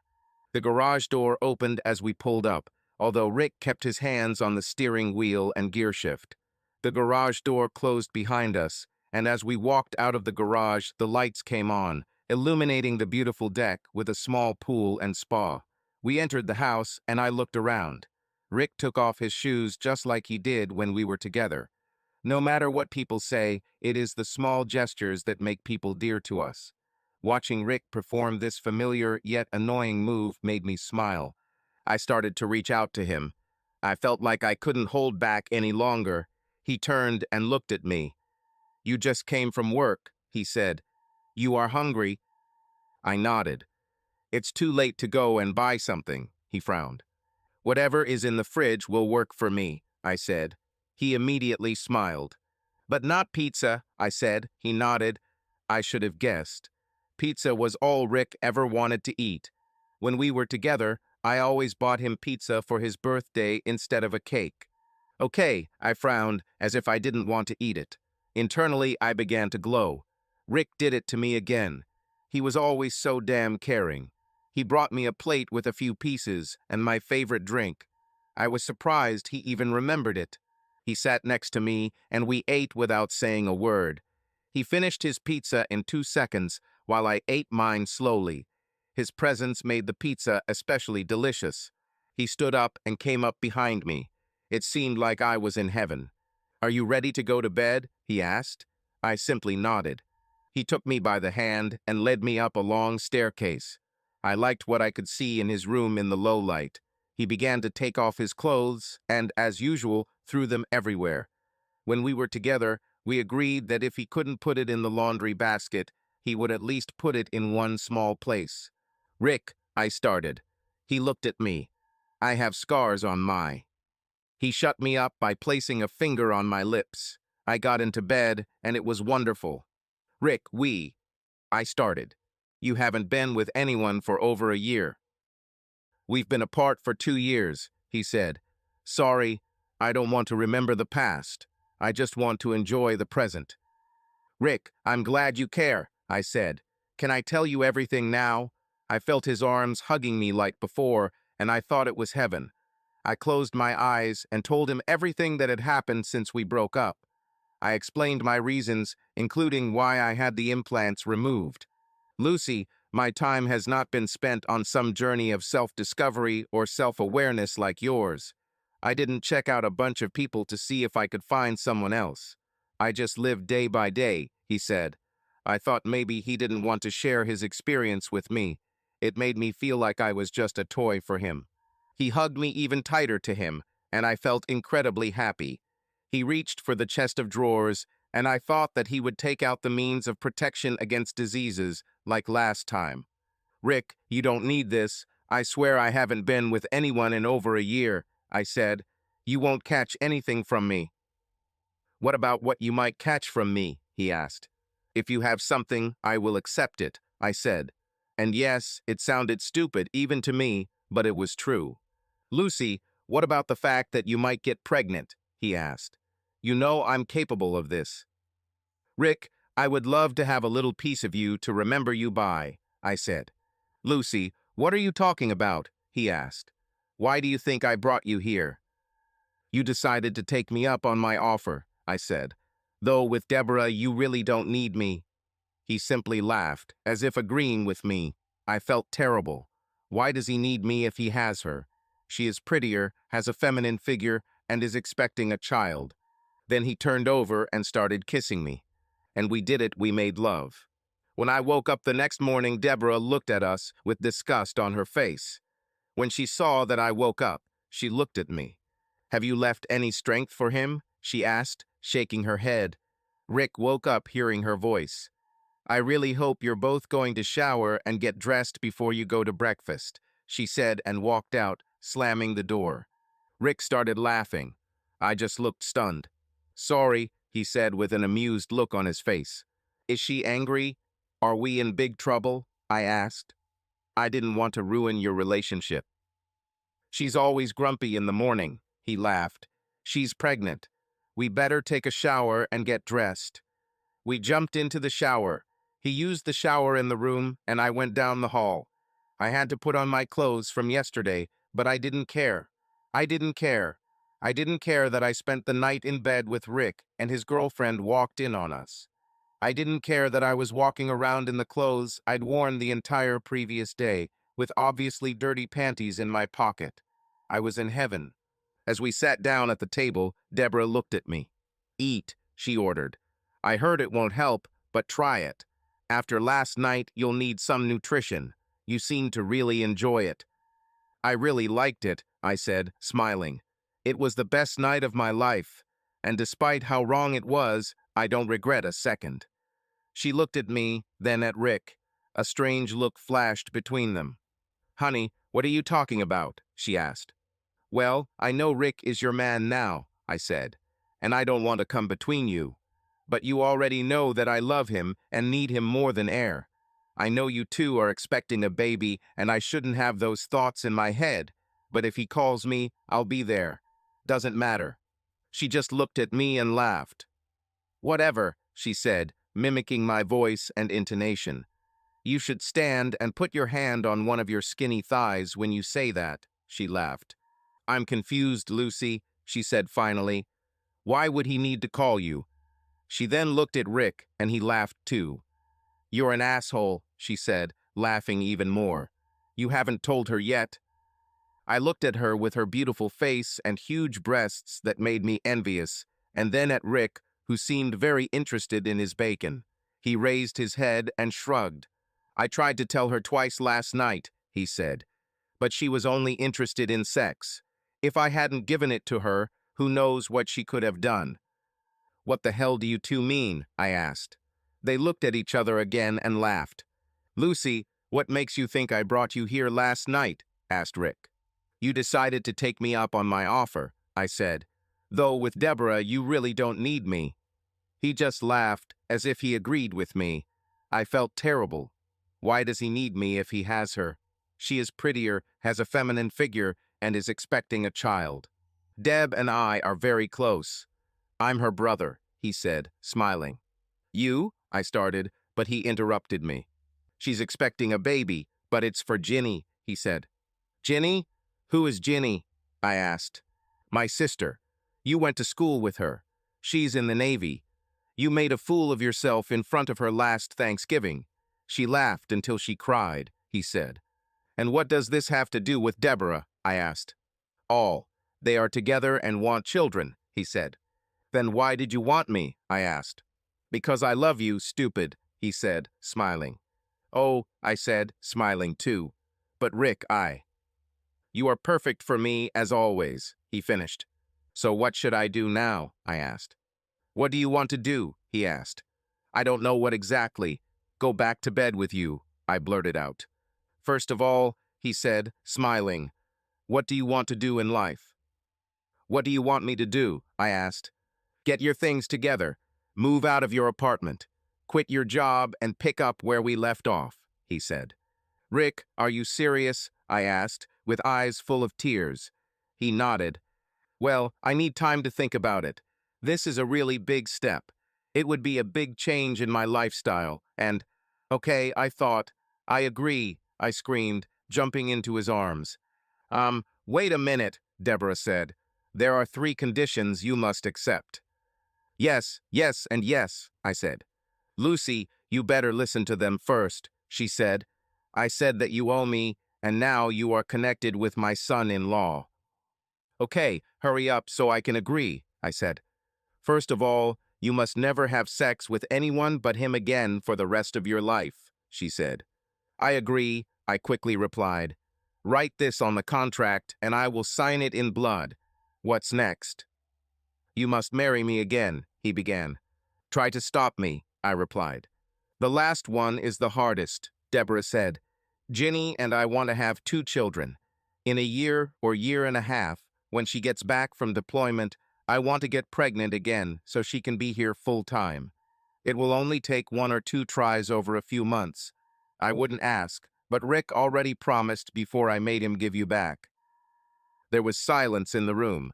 The garage door opened as we pulled up, although Rick kept his hands on the steering wheel and gear shift. The garage door closed behind us, and as we walked out of the garage, the lights came on, illuminating the beautiful deck with a small pool and spa. We entered the house, and I looked around. Rick took off his shoes just like he did when we were together. No matter what people say, it is the small gestures that make people dear to us. Watching Rick perform this familiar yet annoying move made me smile. I started to reach out to him. I felt like I couldn't hold back any longer. He turned and looked at me. "You just came from work," he said. "You are hungry?" I nodded. "It's too late to go and buy something," he frowned. "Whatever is in the fridge will work for me," I said. He immediately smiled. "But not pizza," I said. He nodded. I should have guessed. Pizza was all Rick ever wanted to eat. When we were together, I always bought him pizza for his birthday instead of a cake. "Okay," I frowned, as if I didn't want to eat it. Internally, I began to glow. Rick did it to me again. He was always so damn caring. He brought me a plate with a few pieces and my favorite drink. I was surprised he even remembered it. He sat next to me, and we ate without saying a word. He finished his pizza in 2 seconds, while I ate mine slowly. His presence made the pizza especially delicious. He stood up and came up behind me. It seemed like I was in heaven. "Are you ready to go to bed?" he asked. I simply nodded. He took me by the hand and led me up a long staircase. I liked what I could see in his room in the low light. He began to take off his clothes and, as usual, threw them everywhere. When we were together, we agreed that if he couldn't put it in the laundry basket, he would at least put it in one small place. "Rick," I started. He looked at me. "I have scars on my He shut me up by placing a finger on my lips. I got into bed, and it was wonderful. Rick, I started. You haven't been with anyone for over a year. We've been apart for 2 years, he said. Sorry, I don't want to remember the past. I just want to enjoy the present. Rick, I'm glad you care, I said. Can I tell you everything now? I felt his arms hugging me like before, and I thought it was heaven. I closed my eyes and told him everything that had happened since we broke up. I explained my reasons, including why I had the implants removed. Lucy, my time has not been spent on some journey of self-discovery or self-awareness like yours. I didn't check out a bunch of people to see if I could find someone else. I just lived day by day, he said. I thought maybe he didn't want to share his experience with me. It made me feel like I was just a toy for him. He hugged me even tighter to him, and I felt incredibly happy. He reached for the chest of drawers, and I thought that he would take out the means of protection against diseases, like last time. Rick, you don't need this. I swear I haven't been with anyone in over a year, I said. You won't catch anything from me. What about what you might catch from me? He asked. If you have something, I will accept it, I said. And yes, it sounded stupid even to me, but it was true. Lucy, what about the fact that you might get pregnant? He asked. You know I'm capable of this. Rick, I would love to have a little piece of you to remember you by, I said. Lucy, what are you talking about? He asked. Why do you think I brought you here? You decided to take me up on my offer, I said. Though with Deborah, you really don't need me. He simply laughed, as if agreeing with me. I felt terrible. Why does he need me if he has her? She is prettier, has a feminine figure, and is expecting a child. Then he turned over and started kissing me. And we made love. When I woke up the next morning, Deborah looked at us with disgust on her face. When she saw that I woke up, she looked at me. Have you left any strength for him? She asked, shaking her head. Rick woke up hearing her voice. I really hope you're both going to shower and get dressed before you go to breakfast, she said and walked out, slamming the door. Rick started laughing. I just looked stunned. Sorry, he said with an amused look on his face. Is she angry? Are we in big trouble? I asked. I didn't want to ruin your relationship. She's always grumpy in the morning, he laughed. She's pregnant. We better take a shower and get dressed. We jumped into the shower. He used the shower in the room, and I went down the hall. I had to put on my clothes from yesterday, but I didn't care. I didn't care. I didn't care that I spent the night in bed with Rick and his girlfriend walked in on us. I didn't care that I was walking around in the clothes I'd worn the entire previous day, with obviously dirty panties in my pocket. I was in heaven. As we sat down at the table, Deborah looked at me. Eat, she ordered. I heard it won't help, but try it. After last night, you'll need some nutrition. You seem to really enjoy it. I really liked it, I said, smiling. It was the best night of my life, and despite how wrong it was, I don't regret a second. She looked at me, then at Rick. A strange look flashed between them. Honey, what are you talking about? She asked. Well, I know Rick is your man now, I said, and I don't want to come between you. But you already know that I love him and need him more than air. I know you two are expecting a baby, and I shouldn't have those thoughts in my head, but if he calls me, I'll be there. Doesn't matter. She just looked at me and laughed. Whatever, she said, mimicking my voice and intonation. You should stand and put your hand on one of your skinny thighs when you say that, she laughed. I'm confused, Lucy, she said finally. Why would he need to call you? She then looked at Rick, and he laughed too. You're an asshole, she said, laughing even more. You haven't told her yet. I looked at her with her beautiful face and huge breasts that made me envious, and then at Rick, who seemed very interested in his bacon. He raised his head and shrugged. I tried to tell her twice last night, he said, but she was only interested in sex. If I hadn't given it to her, who knows what she could have done. What the hell do you two mean? I asked. They looked at each other again and laughed. Lucy, what makes you think I brought you here last night? Asked Rick. You decided to take me up on my offer, I said. Though with Deborah, you really don't need me. He just laughed, as if he agreed with me. I felt terrible. Why does he need me if he has her? She is prettier, has a feminine figure, and is expecting a child. Deb and I are very close. I'm her brother, he said, smiling. You? I started, but he interrupted me. She's expecting a baby, but it's for Ginny, he said. Ginny? Who is Ginny? I asked. My sister. You went to school with her. She's in the Navy. You made a fool of yourself in front of her last Thanksgiving. She laughed until she cried, he said. And what does this have to do with Deborah? I asked. All. They are together and want children, he said. Then why did you want me? I asked. Because I love you, stupid, he said, smiling. Oh, I said, smiling too. But Rick, You are perfect for me, as always, he finished. So what should I do now? I asked. What do you want to do? He asked. I don't know what exactly. Go back to bed with you, I blurted out. First of all, he said, smiling, what do you want to do in life? What do you want me to do? I asked. Get your things together. Move out of your apartment. Quit your job and pick up where we left off, he said. Rick, are you serious? I asked, with eyes full of tears. He nodded. Well, I need time to think about it. This is a really big step. It would be a big change in my lifestyle, and, okay, I thought, I agree, I screamed, jumping into his arms. Wait a minute, Deborah said. There are 3 conditions you must accept. Yes, yes, and yes, I said. Lucy, you better listen to them first, she said. I said that you owe me, and now you are connected with my son-in-law. Okay, hurry up so I can agree, I said. First of all, you must never have sex with anyone but him again for the rest of your life, she said. I agree, I quickly replied. Write this on the contract, and I will sign it in blood. What's next? You must marry me again, he began. Try to stop me, I replied. The last one is the hardest, Deborah said. Ginny and I want to have 2 children. In a year or year and a half, when she gets back from deployment, I want to get pregnant again so she can be here full time. It will only take 1 or 2 tries over a few months. I wouldn't ask, but Rick already promised before I made him give you back. There was silence in the room.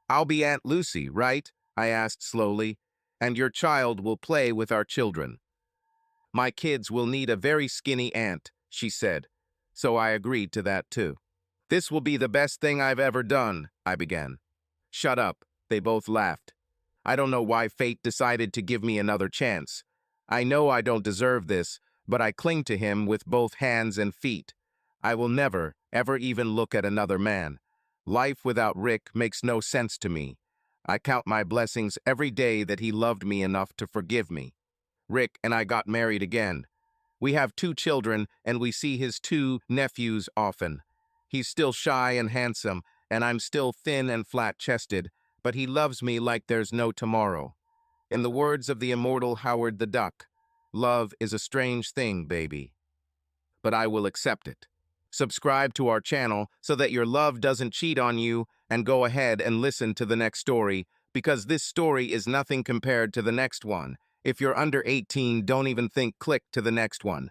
I'll be Aunt Lucy, right? I asked slowly. And your child will play with our children. My kids will need a very skinny aunt, she said. So I agreed to that too. This will be the best thing I've ever done, I began. Shut up, they both laughed. I don't know why fate decided to give me another chance. I know I don't deserve this, but I cling to him with both hands and feet. I will never, ever even look at another man. Life without Rick makes no sense to me. I count my blessings every day that he loved me enough to forgive me. Rick and I got married again. We have 2 children, and we see his 2 nephews often. He's still shy and handsome, and I'm still thin and flat-chested, but he loves me like there's no tomorrow. In the words of the immortal Howard the Duck, love is a strange thing, baby. But I will accept it. Subscribe to our channel so that your love doesn't cheat on you, and go ahead and listen to the next story, because this story is nothing compared to the next one. If you're under 18, don't even think click to the next one.